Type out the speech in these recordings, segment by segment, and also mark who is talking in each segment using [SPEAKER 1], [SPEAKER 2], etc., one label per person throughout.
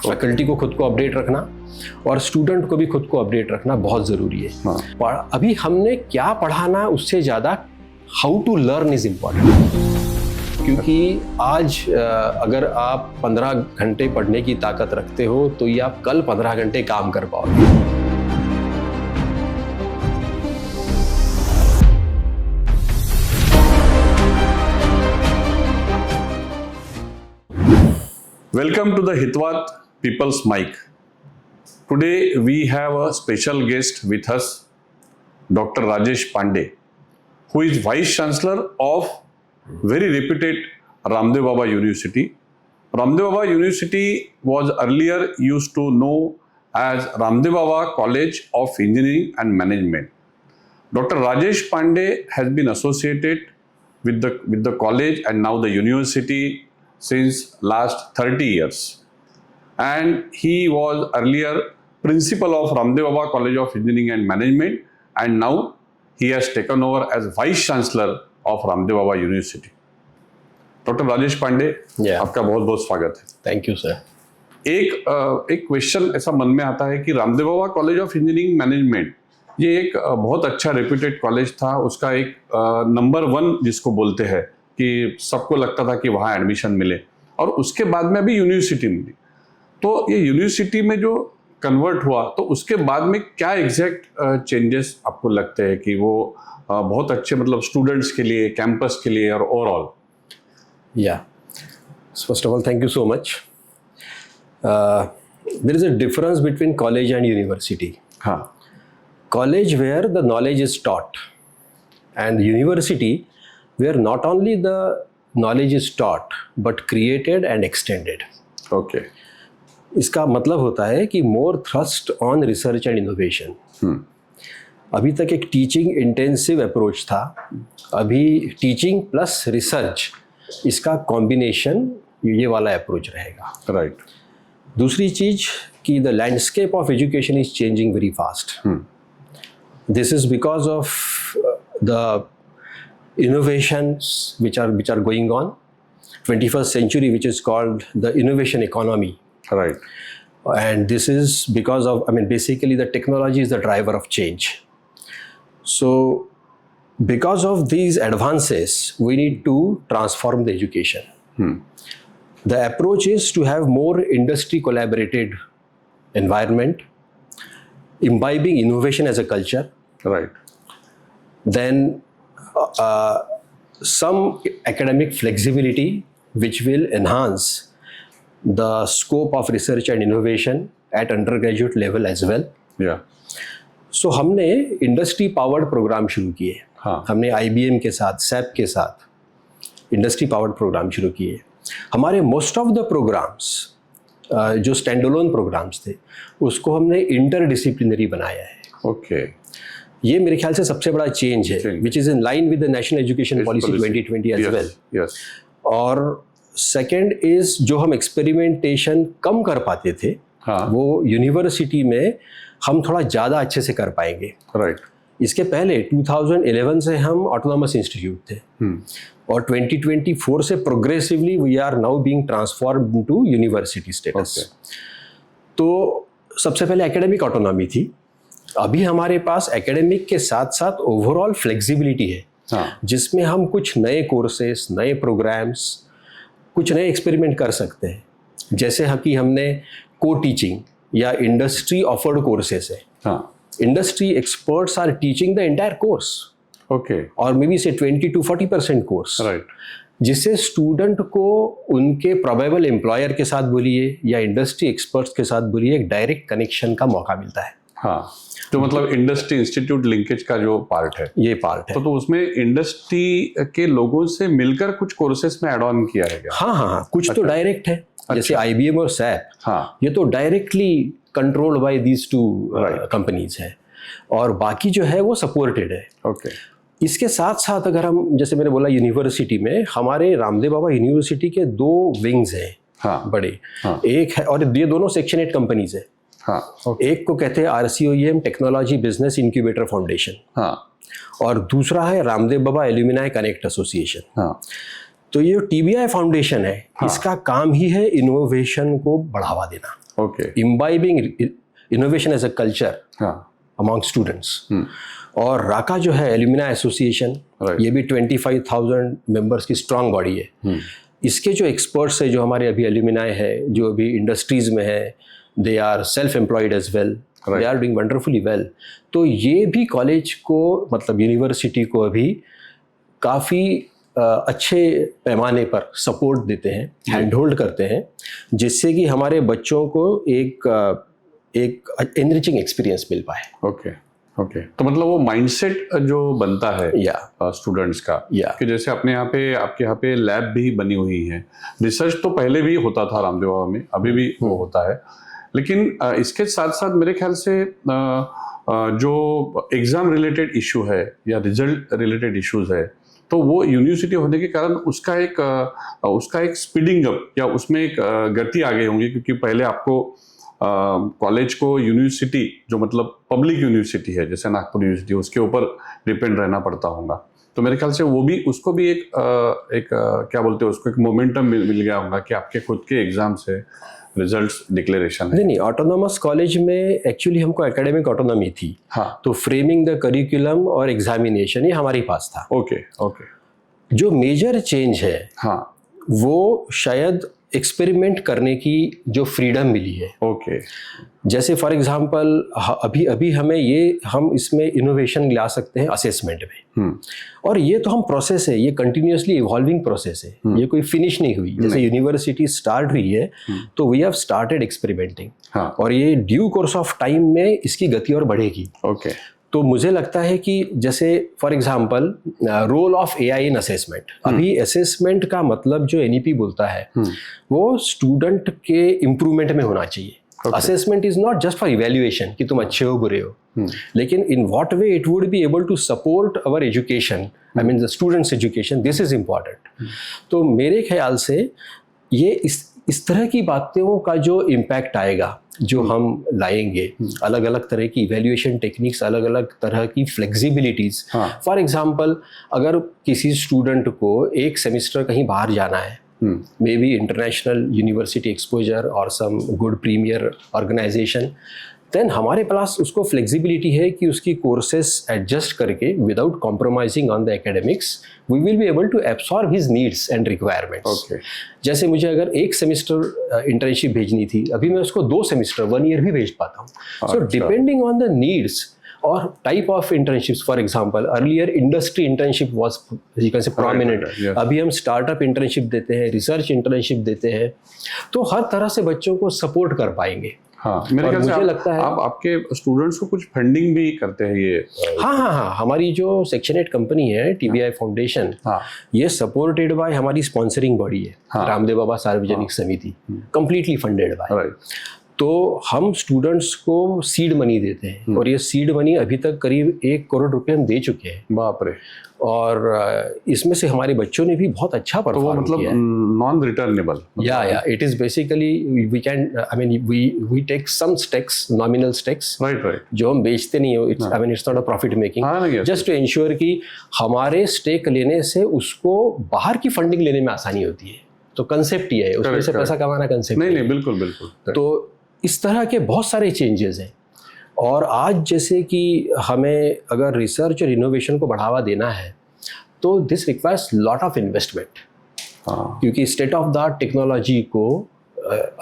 [SPEAKER 1] Faculty को खुद को अपडेट रखना और स्टूडेंट को भी खुद को अपडेट रखना बहुत ज़रूरी है। हाँ। अभी हमने क्या पढ़ाना उससे ज़्यादा how to learn is important, क्योंकि आज अगर आप 15 घंटे पढ़ने की ताकत रखते हो तो ये आप कल 15 घंटे काम कर पाओगे।
[SPEAKER 2] Welcome to the Hitwath People's Mic. Today we have a special guest with us, Dr. Rajesh Pandey, who is Vice Chancellor of very reputed Ramdev Baba University. Ramdev Baba University was earlier used to know as Ramdev Baba College of Engineering and Management. Dr. Rajesh Pandey has been associated with the college and now the university since last 30 years, and he was earlier principal of Ramdev Baba College of Engineering and Management, and now he has taken over as Vice Chancellor of Ramdev Baba University. Dr. Rajesh Pandey, आपका बहुत बहुत स्वागत है।
[SPEAKER 1] Thank you sir.
[SPEAKER 2] एक question ऐसा मन में आता है कि Ramdev Baba college of engineering management ये एक बहुत अच्छा रेप्यूटेड कॉलेज था, उसका एक नंबर 1 जिसको बोलते हैं कि सबको लगता था कि वहाँ एडमिशन मिले, और उसके बाद में अभी यूनिवर्सिटी मिली। तो ये यूनिवर्सिटी में जो कन्वर्ट हुआ तो उसके बाद में क्या एग्जैक्ट चेंजेस आपको लगते हैं कि वो बहुत अच्छे मतलब स्टूडेंट्स के लिए, कैंपस के लिए और ओवरऑल?
[SPEAKER 1] या first of all thank you so much. There is a difference between college and university.
[SPEAKER 2] हाँ,
[SPEAKER 1] college where the knowledge is taught and university where not only the knowledge is taught but created and extended.
[SPEAKER 2] Okay.
[SPEAKER 1] इसका मतलब होता है कि more thrust on research and innovation. अभी तक एक teaching intensive approach था, अभी टीचिंग प्लस रिसर्च इसका कॉम्बिनेशन ये वाला अप्रोच रहेगा।
[SPEAKER 2] राइट।
[SPEAKER 1] दूसरी चीज कि the landscape of education is changing very fast. This is because of the innovations which are going on, 21st century, which is called the innovation economy.
[SPEAKER 2] Right.
[SPEAKER 1] And this is because of, basically the technology is the driver of change. So because of these advances, we need to transform the education. The approach is to have more industry collaborated environment, imbibing innovation as a culture.
[SPEAKER 2] Right.
[SPEAKER 1] Then some academic flexibility which will enhance the scope of research and innovation at undergraduate level as well.
[SPEAKER 2] Yeah.
[SPEAKER 1] So हमने industry powered program शुरू किए।
[SPEAKER 2] हाँ.
[SPEAKER 1] हमने IBM के साथ, SAP के साथ industry powered program शुरू किए। हमारे most of the programs जो standalone programs थे उसको हमने interdisciplinary बनाया है।
[SPEAKER 2] Okay.
[SPEAKER 1] ये मेरे ख्याल से सबसे बड़ा चेंज है, which is in line with the national education policy 2020 as well.
[SPEAKER 2] Yes.
[SPEAKER 1] और सेकंड इज जो हम एक्सपेरिमेंटेशन कम कर पाते थे,
[SPEAKER 2] हाँ,
[SPEAKER 1] वो यूनिवर्सिटी में हम थोड़ा ज़्यादा अच्छे से कर पाएंगे।
[SPEAKER 2] राइट।
[SPEAKER 1] इसके पहले 2011 से हम ऑटोनॉमस इंस्टीट्यूट थे, और 2024 से progressively we are now being transformed into university status. तो सबसे पहले एकेडमिक ऑटोनॉमी थी, अभी हमारे पास एकेडमिक के साथ साथ ओवरऑल फ्लेक्सिबिलिटी है।
[SPEAKER 2] हाँ.
[SPEAKER 1] जिसमें हम कुछ नए कोर्सेस, नए प्रोग्राम्स, कुछ नए एक्सपेरिमेंट कर सकते हैं। जैसे कि हमने को टीचिंग या इंडस्ट्री ऑफर्ड कोर्सेस है।
[SPEAKER 2] हाँ.
[SPEAKER 1] Industry experts are teaching the entire course.
[SPEAKER 2] Okay.
[SPEAKER 1] और मे बी से 20 to 40% कोर्स।
[SPEAKER 2] राइट।
[SPEAKER 1] जिससे स्टूडेंट को उनके प्रोबेबल एम्प्लॉयर के साथ बोलिए या इंडस्ट्री एक्सपर्ट्स के साथ बोलिए एक डायरेक्ट कनेक्शन का मौका मिलता है।
[SPEAKER 2] हाँ, तो मतलब इंडस्ट्री इंस्टीट्यूट लिंकेज का जो पार्ट है,
[SPEAKER 1] ये पार्ट है।
[SPEAKER 2] तो उसमें इंडस्ट्री के लोगों से मिलकर कुछ कोर्सेस में ऐड ऑन किया है क्या?
[SPEAKER 1] हाँ, कुछ तो डायरेक्ट है। जैसे IBM और SAP,
[SPEAKER 2] हाँ,
[SPEAKER 1] ये तो directly controlled by these 2 companies है, और बाकी जो है वो सपोर्टेड है।
[SPEAKER 2] ओके।
[SPEAKER 1] इसके साथ साथ अगर हम, जैसे मैंने बोला, यूनिवर्सिटी में हमारे रामदेव बाबा यूनिवर्सिटी के 2 विंग्स हैं। हाँ, बड़े। हाँ, एक है, और ये दोनों सेक्शन 8 कंपनीज है।
[SPEAKER 2] हाँ,
[SPEAKER 1] एक को कहते हैं RCOEM technology business incubator foundation.
[SPEAKER 2] हाँ,
[SPEAKER 1] और दूसरा है Ramdev Baba alumni connect association.
[SPEAKER 2] हाँ।
[SPEAKER 1] तो ये TBI फाउंडेशन है, इसका काम ही है इनोवेशन को बढ़ावा देना,
[SPEAKER 2] okay,
[SPEAKER 1] imbibing innovation as a culture
[SPEAKER 2] हाँ,
[SPEAKER 1] अमॉन्ग स्टूडेंट्स। और राका जो है एल्यूमिना एसोसिएशन,
[SPEAKER 2] Right.
[SPEAKER 1] ये भी 25,000 मेंबर्स की स्ट्रांग बॉडी है। इसके जो एक्सपर्ट्स है, जो हमारे अभी एल्यूमिनाई है, जो अभी इंडस्ट्रीज में है, they are self employed as well, they are doing wonderfully well. तो ये भी कॉलेज को, मतलब यूनिवर्सिटी को अभी काफ़ी अच्छे पैमाने पर सपोर्ट देते हैं, हैंड होल्ड करते हैं, जिससे कि हमारे बच्चों को एक एनरिचिंग एक्सपीरियंस मिल पाए।
[SPEAKER 2] Okay, okay. तो मतलब वो माइंडसेट जो बनता है
[SPEAKER 1] या
[SPEAKER 2] स्टूडेंट्स का,
[SPEAKER 1] या
[SPEAKER 2] कि जैसे अपने यहाँ पे, आपके यहाँ पे लैब भी बनी हुई है, रिसर्च तो पहले भी होता था रामदेव बाबा में, अभी भी वो होता है, लेकिन इसके साथ साथ मेरे ख्याल से जो एग्जाम रिलेटेड इशू है या रिजल्ट रिलेटेड इश्यूज है, तो वो यूनिवर्सिटी होने के कारण उसका एक स्पीडिंग अप या उसमें एक गति आ गई होंगी, क्योंकि पहले आपको कॉलेज को यूनिवर्सिटी, जो मतलब पब्लिक यूनिवर्सिटी है जैसे नागपुर यूनिवर्सिटी, उसके ऊपर डिपेंड रहना पड़ता होगा। तो मेरे ख्याल से वो भी, उसको भी एक क्या बोलते हैं उसको, एक मोमेंटम मिल गया होगा कि आपके खुद के एग्जाम से रिजल्ट्स डिक्लेरेशन है।
[SPEAKER 1] नहीं, ऑटोनोमस कॉलेज में एक्चुअली हमको एकेडमिक ऑटोनॉमी थी।
[SPEAKER 2] हाँ,
[SPEAKER 1] तो फ्रेमिंग द करिकुलम और एग्जामिनेशन ये हमारे पास था।
[SPEAKER 2] ओके, ओके,
[SPEAKER 1] जो मेजर चेंज है
[SPEAKER 2] हाँ,
[SPEAKER 1] वो शायद एक्सपेरिमेंट करने की जो फ्रीडम मिली है।
[SPEAKER 2] ओके,
[SPEAKER 1] जैसे फॉर एग्जांपल अभी हम इसमें इनोवेशन ला सकते हैं असेसमेंट में, और ये तो हम प्रोसेस है, ये कंटिन्यूअसली इवॉल्विंग प्रोसेस है, ये कोई फिनिश नहीं हुई। जैसे यूनिवर्सिटी स्टार्ट हुई है तो वी हैव स्टार्टेड एक्सपेरिमेंटिंग, और ये ड्यू कोर्स ऑफ टाइम में इसकी गति और बढ़ेगी।
[SPEAKER 2] ओके,
[SPEAKER 1] तो मुझे लगता है कि जैसे for example role of AI in assessment, अभी असेसमेंट का मतलब जो NEP बोलता है वो स्टूडेंट के इम्प्रूवमेंट में होना चाहिए। Assessment is not just for evaluation कि तुम अच्छे हो बुरे हो, लेकिन in what way it would be able to support our education, I mean the students education, this is important. तो मेरे ख्याल से ये इस तरह की बातों का जो इम्पैक्ट आएगा, जो हम लाएंगे, अलग अलग तरह की इवैल्यूएशन टेक्निक्स, अलग अलग तरह की फ्लेक्सिबिलिटीज। फॉर एग्जांपल, अगर किसी स्टूडेंट को एक सेमिस्टर कहीं बाहर जाना है, maybe international university exposure और some good premier organization, then हमारे पास उसको फ्लेक्सिबिलिटी है कि उसकी कोर्सेस एडजस्ट करके without compromising on the academics we will be able to absorb his needs and requirements. जैसे मुझे अगर एक सेमिस्टर इंटर्नशिप भेजनी थी, अभी मैं उसको 2 सेमिस्टर 1 ईयर भी भेज पाता हूँ। So depending on the needs और type of internships, for example earlier industry internship was you can say prominent, अभी हम स्टार्टअप इंटर्नशिप देते हैं, रिसर्च इंटर्नशिप देते हैं, तो हर तरह से बच्चों को सपोर्ट कर पाएंगे।
[SPEAKER 2] हाँ, मेरे ख्याल से लगता है आप आपके स्टूडेंट्स को कुछ फंडिंग भी करते हैं ये।
[SPEAKER 1] हाँ, हमारी जो सेक्शन 8 कंपनी है TBI फाउंडेशन, ये सपोर्टेड बाय हमारी स्पॉन्सरिंग बॉडी है, रामदेव बाबा सार्वजनिक समिति, कंप्लीटली फंडेड बाय। तो हम स्टूडेंट्स को सीड मनी देते हैं, और ये सीड मनी अभी तक करीब 1 करोड़ रुपए हम दे चुके हैं।
[SPEAKER 2] बाप रे।
[SPEAKER 1] और इसमें से हमारे बच्चों ने भी बहुत अच्छा परफॉर्म किया है।
[SPEAKER 2] तो मतलब नॉन रिटर्नेबल,
[SPEAKER 1] या it is basically we can, I mean we take some stakes, nominal stakes, right, जो हम बेचते नहीं हो, it's I mean it's not a profit making, just to ensure कि हमारे स्टेक लेने से उसको बाहर की फंडिंग लेने में आसानी होती है। तो कंसेप्ट ये है, उसमें से पैसा कमाना कंसेप्ट
[SPEAKER 2] नहीं, बिल्कुल।
[SPEAKER 1] तो इस तरह के बहुत सारे चेंजेस हैं। और आज जैसे कि हमें अगर रिसर्च और इनोवेशन को बढ़ावा देना है तो this requires lot of investment, क्योंकि state of the art technology को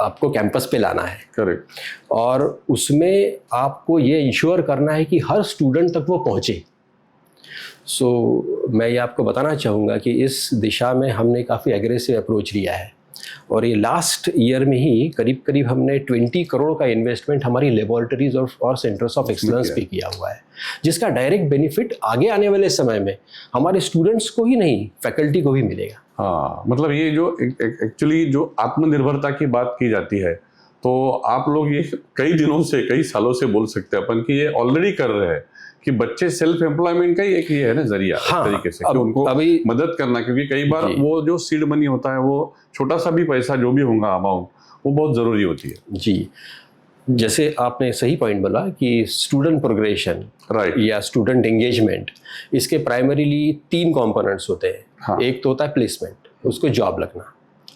[SPEAKER 1] आपको कैंपस पे लाना है।
[SPEAKER 2] करेक्ट।
[SPEAKER 1] और उसमें आपको ये इंश्योर करना है कि हर स्टूडेंट तक वो पहुँचे। सो मैं ये आपको बताना चाहूँगा कि इस दिशा में हमने काफ़ी एग्रेसिव अप्रोच लिया है, और ये लास्ट ईयर में ही करीब हमने 20 करोड़ का इन्वेस्टमेंट हमारी लेबोरेटरीज और सेंटर्स ऑफ एक्सीलेंस पे किया हुआ है, जिसका डायरेक्ट बेनिफिट आगे आने वाले समय में हमारे स्टूडेंट्स को ही नहीं, फैकल्टी को भी मिलेगा।
[SPEAKER 2] हाँ, मतलब ये जो एक्चुअली जो आत्मनिर्भरता की बात की जाती है, तो आप लोग ये कई दिनों से, कई सालों से बोल सकते हैं अपन कि ये ऑलरेडी कर रहे हैं कि बच्चे सेल्फ एम्प्लॉयमेंट का ही एक ये है ना जरिया,
[SPEAKER 1] हाँ,
[SPEAKER 2] तरीके से कि उनको अभी मदद करना, क्योंकि कई बार वो जो सीड मनी होता है, वो छोटा सा भी पैसा जो भी होगा अमाउंट, वो बहुत जरूरी होती है। जी,
[SPEAKER 1] जैसे आपने सही पॉइंट बोला कि स्टूडेंट प्रोग्रेशन, राइट, या स्टूडेंट एंगेजमेंट, इसके प्राइमरीली 3 कंपोनेंट्स होते हैं। एक तो होता है प्लेसमेंट, उसको जॉब लगना,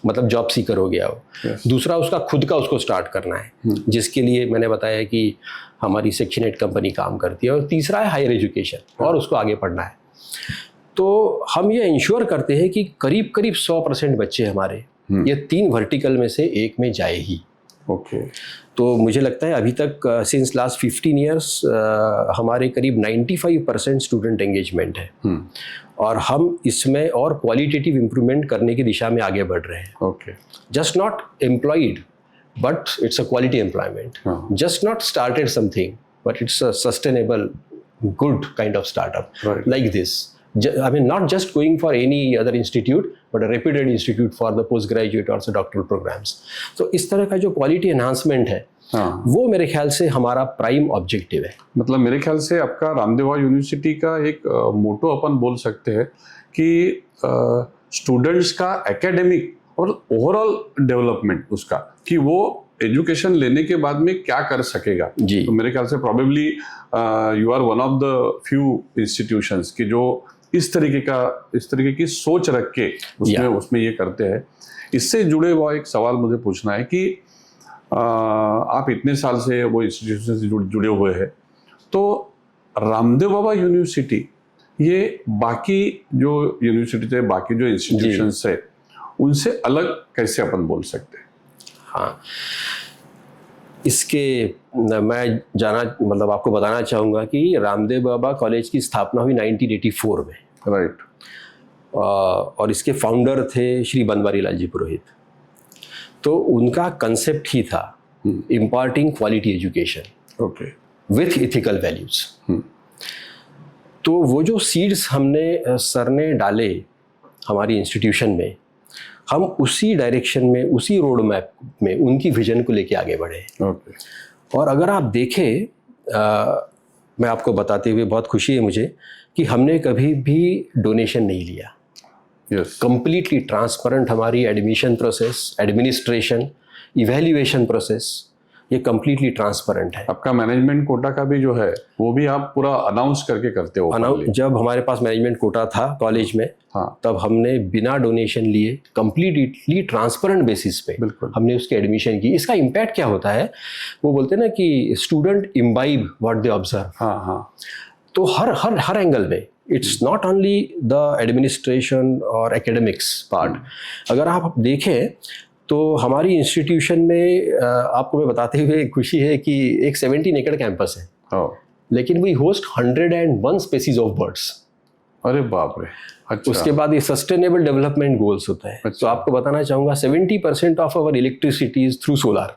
[SPEAKER 1] मतलब जॉब सीकर हो गया हो। दूसरा उसका खुद का उसको स्टार्ट करना है, जिसके लिए मैंने बताया कि हमारी सेक्शन 8 कंपनी काम करती है। और तीसरा है हायर एजुकेशन, और उसको आगे पढ़ना है। तो हम ये इंश्योर करते हैं कि करीब करीब 100% बच्चे हमारे ये 3 वर्टिकल में से एक में जाए ही।
[SPEAKER 2] ओके।
[SPEAKER 1] तो मुझे लगता है अभी तक सिंस लास्ट 15 ईयर्स हमारे करीब 95% स्टूडेंट एंगेजमेंट है, और हम इसमें और क्वालिटेटिव इम्प्रूवमेंट करने की दिशा में आगे बढ़ रहे हैं।
[SPEAKER 2] Okay.
[SPEAKER 1] Just not employed, but it's a quality employment. Just not started something, but it's a sustainable good kind of startup like this. I mean, not just going for any other institute, but a reputed institute for the postgraduate or the doctoral programs. तो इस तरह का जो quality enhancement है, वो मेरे ख्याल से हमारा प्राइम ऑब्जेक्टिव है।
[SPEAKER 2] मतलब मेरे ख्याल से आपका रामदेव बाबा यूनिवर्सिटी का एक मोटो अपन बोल सकते हैं कि स्टूडेंट्स का एकेडमिक और ओवरऑल डेवलपमेंट उसका, कि वो एजुकेशन लेने के बाद में क्या कर सकेगा
[SPEAKER 1] जी।
[SPEAKER 2] तो मेरे ख्याल से probably you are one of the few institutions की जो इस तरीके की सोच रख के उसमें ये करते हैं। इससे जुड़े हुआ एक सवाल मुझे पूछना है कि आप इतने साल से वो इंस्टीट्यूशन से जुड़े हुए हैं, तो रामदेव बाबा यूनिवर्सिटी ये बाकी जो यूनिवर्सिटी है, बाकी जो इंस्टीट्यूशंस है, उनसे अलग कैसे अपन बोल सकते हैं?
[SPEAKER 1] हाँ, इसके मैं मतलब आपको बताना चाहूँगा कि रामदेव बाबा कॉलेज की स्थापना हुई 1984 में।
[SPEAKER 2] राइट।
[SPEAKER 1] और इसके फाउंडर थे श्री बनवारी लाल जी पुरोहित। तो उनका कंसेप्ट ही था imparting quality education
[SPEAKER 2] okay
[SPEAKER 1] with ethical values. तो वो जो सीड्स हमने सर ने डाले हमारी इंस्टीट्यूशन में, हम उसी डायरेक्शन में, उसी रोड मैप में उनकी विजन को लेके आगे बढ़े।
[SPEAKER 2] ओके।
[SPEAKER 1] और अगर आप देखें, मैं आपको बताते हुए बहुत खुशी है मुझे कि हमने कभी भी डोनेशन नहीं लिया।
[SPEAKER 2] यस।
[SPEAKER 1] कंप्लीटली ट्रांसपेरेंट हमारी admission process, administration, evaluation process, ये कंप्लीटली ट्रांसपेरेंट है।
[SPEAKER 2] आपका मैनेजमेंट कोटा का भी जो है वो भी आप पूरा अनाउंस करके करते हो?
[SPEAKER 1] जब हमारे पास मैनेजमेंट कोटा था कॉलेज में,
[SPEAKER 2] हाँ,
[SPEAKER 1] तब हमने बिना डोनेशन लिए कंप्लीटली ट्रांसपेरेंट बेसिस पे हमने उसके एडमिशन की। इसका इम्पैक्ट क्या होता है, वो बोलते हैं ना कि student imbibe what they observe.
[SPEAKER 2] हाँ हाँ।
[SPEAKER 1] तो हर एंगल में, it's not only the administration और एकेडमिक्स पार्ट। अगर आप देखें तो हमारी इंस्टीट्यूशन में आपको मैं बताते हुए खुशी है कि एक 17 एकड़ कैंपस है, लेकिन we host 101 species of birds.
[SPEAKER 2] अरे बाप रे। अच्छा।
[SPEAKER 1] उसके बाद ये सस्टेनेबल डेवलपमेंट गोल्स होता है।
[SPEAKER 2] अच्छा।
[SPEAKER 1] तो आपको बताना चाहूँगा 70% of our electricity is through solar.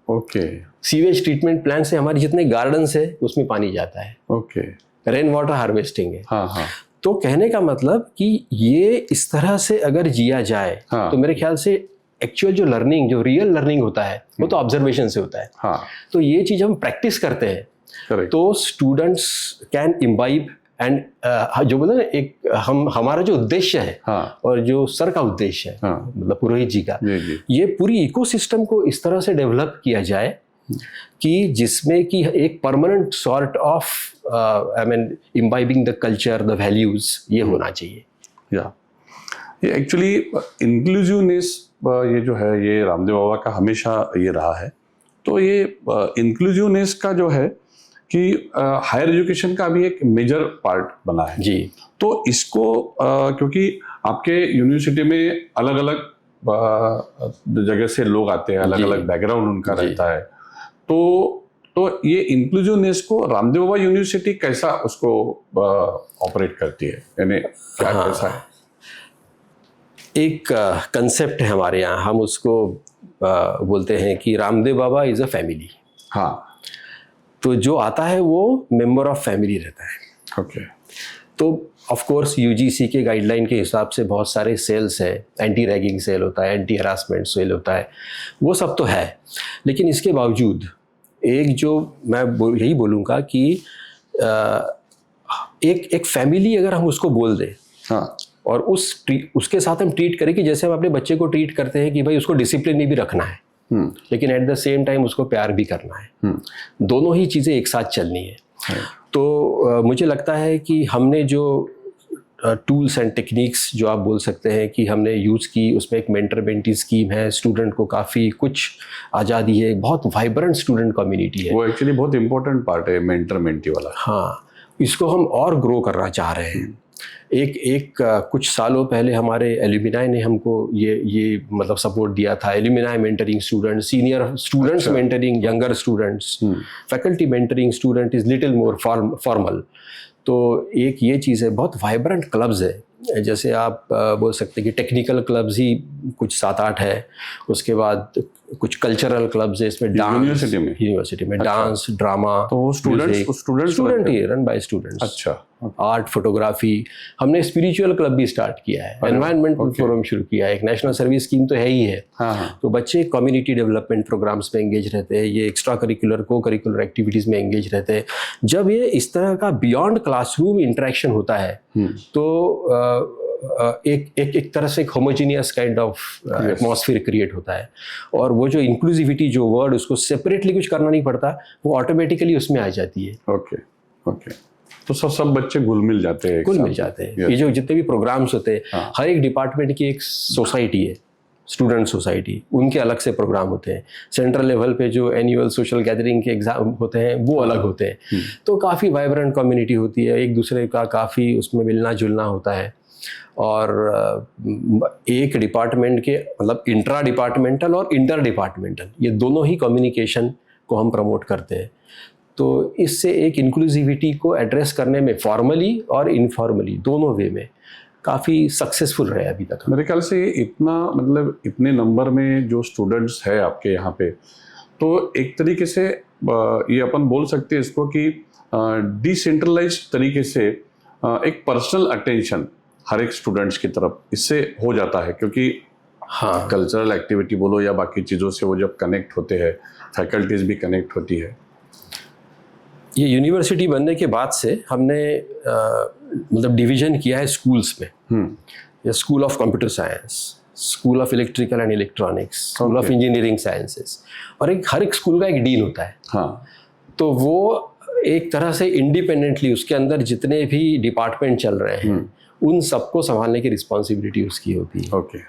[SPEAKER 2] Okay.
[SPEAKER 1] Sewage treatment plant से हमारे जितने गार्डन्स है उसमें पानी जाता है।
[SPEAKER 2] ओके।
[SPEAKER 1] रेन वाटर हार्वेस्टिंग है।
[SPEAKER 2] हाँ हाँ।
[SPEAKER 1] तो कहने का मतलब कि ये इस तरह से अगर जिया जाए,
[SPEAKER 2] हाँ,
[SPEAKER 1] तो मेरे ख्याल से एक्चुअल जो लर्निंग, जो रियल लर्निंग होता है, वो तो ऑब्जर्वेशन से होता है।
[SPEAKER 2] हाँ।
[SPEAKER 1] तो ये चीज हम प्रैक्टिस करते हैं,
[SPEAKER 2] Correct.
[SPEAKER 1] तो स्टूडेंट्स कैन इम्बाइब एंड जो बोले ना, एक हमारा जो उद्देश्य है,
[SPEAKER 2] हाँ,
[SPEAKER 1] और जो सर का उद्देश्य है,
[SPEAKER 2] हाँ,
[SPEAKER 1] मतलब पुरोहित जी का,
[SPEAKER 2] जी।
[SPEAKER 1] ये पूरी इकोसिस्टम को इस तरह से डेवलप किया जाए कि जिसमें कि एक permanent sort of I mean imbibing the culture, the values, ये होना चाहिए।
[SPEAKER 2] या ये एक्चुअली इंक्लूसिवनेस, ये जो है ये रामदेव बाबा का हमेशा ये रहा है। तो ये इंक्लूसिवनेस का जो है कि हायर एजुकेशन का भी एक मेजर पार्ट बना है
[SPEAKER 1] जी।
[SPEAKER 2] तो इसको क्योंकि आपके यूनिवर्सिटी में अलग अलग जगह से लोग आते हैं, अलग अलग बैकग्राउंड उनका रहता है, तो ये इंक्लूसिवनेस को रामदेव बाबा यूनिवर्सिटी कैसा उसको ऑपरेट करती है, यानी क्या कैसा है?
[SPEAKER 1] एक कंसेप्ट है हमारे यहाँ, हम उसको बोलते हैं कि Ramdev Baba is a family.
[SPEAKER 2] हाँ।
[SPEAKER 1] तो जो आता है वो मेंबर ऑफ फैमिली रहता है।
[SPEAKER 2] ओके।
[SPEAKER 1] तो ऑफ कोर्स यूजीसी के गाइडलाइन के हिसाब से बहुत सारे सेल्स है, एंटी रैगिंग सेल होता है, एंटी हरासमेंट सेल होता है, वो सब तो है। लेकिन इसके बावजूद एक जो मैं यही बोलूँगा कि एक फैमिली अगर हम उसको बोल दें,
[SPEAKER 2] हाँ,
[SPEAKER 1] और उसके साथ हम ट्रीट करें कि जैसे हम अपने बच्चे को ट्रीट करते हैं कि भाई उसको डिसिप्लिन में भी रखना है, लेकिन एट द सेम टाइम उसको प्यार भी करना है, दोनों ही चीज़ें एक साथ चलनी है। तो मुझे लगता है कि हमने जो टूल्स एंड टेक्निक्स जो आप बोल सकते हैं कि हमने यूज़ की, उसमें एक मेंटर मेंटी स्कीम है, स्टूडेंट को काफ़ी कुछ आज़ादी है, बहुत वाइब्रेंट स्टूडेंट कम्युनिटी है।
[SPEAKER 2] वो एक्चुअली बहुत इंपॉर्टेंट पार्ट है मेंटर मेंटी वाला।
[SPEAKER 1] हाँ, इसको हम और ग्रो करना चाह रहे हैं। कुछ सालों पहले हमारे एल्यूमिनाई ने हमको ये मतलब सपोर्ट दिया था। Alumni mentoring students, senior students mentoring younger students, faculty mentoring student is little more formal. तो एक ये चीज़ है, बहुत वाइब्रेंट क्लब्स है। जैसे आप बोल सकते हैं कि टेक्निकल क्लब्स ही कुछ 7-8 है, उसके बाद कुछ कल्चरल क्लब्स है, इसमें डांस, यूनिवर्सिटी में डांस, ड्रामा,
[SPEAKER 2] तो वो
[SPEAKER 1] student he run by students.
[SPEAKER 2] अच्छा,
[SPEAKER 1] आर्ट, फोटोग्राफी। हमने स्पिरिचुअल क्लब भी स्टार्ट किया है, एनवायरमेंटल फोरम शुरू किया है, एक नेशनल सर्विस स्कीम तो है ही है। तो बच्चे कम्युनिटी डेवलपमेंट प्रोग्राम्स में एंगेज रहते हैं, ये एक्स्ट्रा करिकुलर को करिकुलर एक्टिविटीज़ में एंगेज रहते हैं। जब ये इस तरह का बियॉन्ड क्लासरूम इंटरेक्शन होता है तो एक तरह से एक homogeneous kind of atmosphere create होता है। और वो जो इंक्लूसिविटी जो वर्ड, उसको सेपरेटली कुछ करना नहीं पड़ता, वो ऑटोमेटिकली उसमें आ जाती है।
[SPEAKER 2] ओके। तो सब बच्चे घुल मिल जाते हैं।
[SPEAKER 1] ये जो जितने भी प्रोग्राम्स होते हैं, हर एक डिपार्टमेंट की एक सोसाइटी है, स्टूडेंट सोसाइटी, उनके अलग से प्रोग्राम होते हैं। सेंट्रल लेवल पे जो एनुअल सोशल गैदरिंग के एग्जाम होते हैं वो अलग होते हैं। तो काफ़ी वाइब्रेंट कम्युनिटी होती है, एक दूसरे का काफ़ी उसमें मिलना जुलना होता है। और एक डिपार्टमेंट के मतलब इंट्रा डिपार्टमेंटल और इंटर डिपार्टमेंटल, ये दोनों ही कम्युनिकेशन को हम प्रमोट करते हैं। तो इससे एक इंक्लूसिविटी को एड्रेस करने में फॉर्मली और इनफॉर्मली दोनों वे में काफ़ी सक्सेसफुल रहे अभी तक।
[SPEAKER 2] मेरे ख्याल से इतने नंबर में जो स्टूडेंट्स है आपके यहाँ पे, तो एक तरीके से ये अपन बोल सकते हैं इसको कि डिसेंट्रलाइज तरीके से एक पर्सनल अटेंशन हर एक स्टूडेंट्स की तरफ इससे हो जाता है, क्योंकि कल्चरल एक्टिविटी बोलो या बाकी चीज़ों से वो जब कनेक्ट होते हैं, फैकल्टीज भी कनेक्ट होती है।
[SPEAKER 1] ये यूनिवर्सिटी बनने के बाद से हमने मतलब डिवीजन किया है स्कूल्स में। या school of computer science, school of electrical and electronics, school of engineering sciences, और हर एक स्कूल का एक डीन होता है। तो वो एक तरह से इंडिपेंडेंटली उसके अंदर जितने भी डिपार्टमेंट चल रहे हैं उन सबको संभालने की रिस्पॉन्सिबिलिटी उसकी होती है।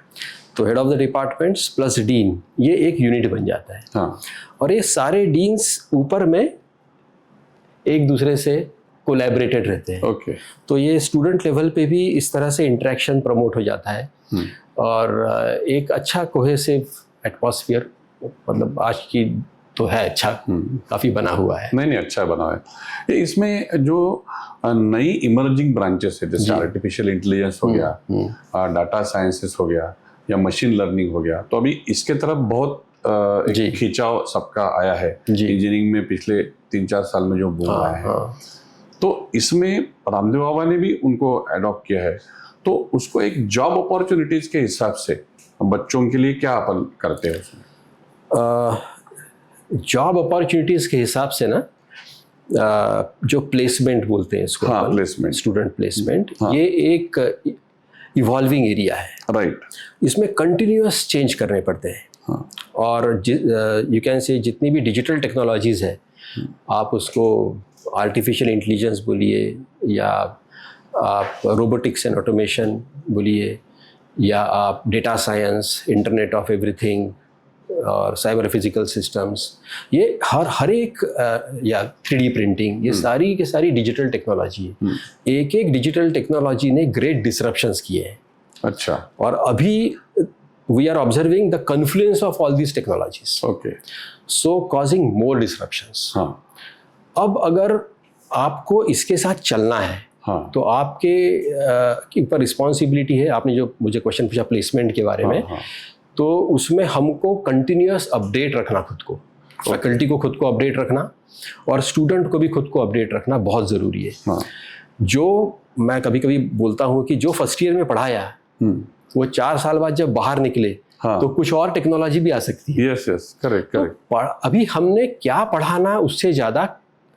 [SPEAKER 1] तो head of the departments plus dean, ये एक यूनिट बन जाता है। और ये सारे डीन्स ऊपर में एक दूसरे से कोलैबोरेटेड रहते हैं। तो ये स्टूडेंट लेवल पे भी इस तरह से इंटरेक्शन प्रमोट हो जाता है और एक अच्छा कोहेसिव एटमॉस्फेयर, मतलब आज की तो है अच्छा, काफ़ी बना हुआ है।
[SPEAKER 2] नहीं अच्छा बना है। इसमें जो नई इमर्जिंग ब्रांचेस है, जैसे आर्टिफिशियल इंटेलिजेंस हो गया, डाटा साइंसेस हो गया या मशीन लर्निंग हो गया, तो अभी इसके तरफ बहुत एक खिंचाव सबका आया है। इंजीनियरिंग में पिछले 3-4 साल में जो बूम आया है, तो इसमें रामदेव बाबा ने भी उनको अडॉप्ट किया है। तो उसको एक जॉब अपॉर्चुनिटीज के हिसाब से बच्चों के लिए क्या अपन करते हैं उसमें?
[SPEAKER 1] जॉब अपॉर्चुनिटीज़ के हिसाब से ना, जो प्लेसमेंट बोलते हैं इसको,
[SPEAKER 2] प्लेसमेंट,
[SPEAKER 1] स्टूडेंट प्लेसमेंट, ये एक इवॉल्विंग एरिया है।
[SPEAKER 2] राइट।
[SPEAKER 1] इसमें कंटिन्यूअस चेंज करने पड़ते हैं। और यू कैन से जितनी भी डिजिटल टेक्नोलॉजीज़ है, आप उसको आर्टिफिशियल इंटेलिजेंस बोलिए या आप रोबोटिक्स एंड ऑटोमेशन बोलिए या आप data science, internet of everything और साइबर फिजिकल सिस्टम्स, ये हर एक या 3D प्रिंटिंग, ये सारी के सारी डिजिटल टेक्नोलॉजी है। एक एक डिजिटल टेक्नोलॉजी ने ग्रेट डिसरप्शंस किए हैं।
[SPEAKER 2] अच्छा।
[SPEAKER 1] और अभी we are observing the confluence of all these technologies, so causing more disruptions. अब अगर आपको इसके साथ चलना है तो आपके ऊपर रिस्पॉन्सिबिलिटी है। आपने जो मुझे क्वेश्चन पूछा प्लेसमेंट के बारे में, तो उसमें हमको कंटिन्यूअस अपडेट रखना, खुद को, फैकल्टी को खुद को अपडेट रखना और स्टूडेंट को भी खुद को अपडेट रखना बहुत ज़रूरी है। जो मैं कभी कभी बोलता हूँ कि जो फर्स्ट ईयर में पढ़ाया वो 4 साल बाद जब बाहर निकले तो कुछ और टेक्नोलॉजी भी आ सकती है।
[SPEAKER 2] Yes, correct.
[SPEAKER 1] तो अभी हमने क्या पढ़ाना उससे ज़्यादा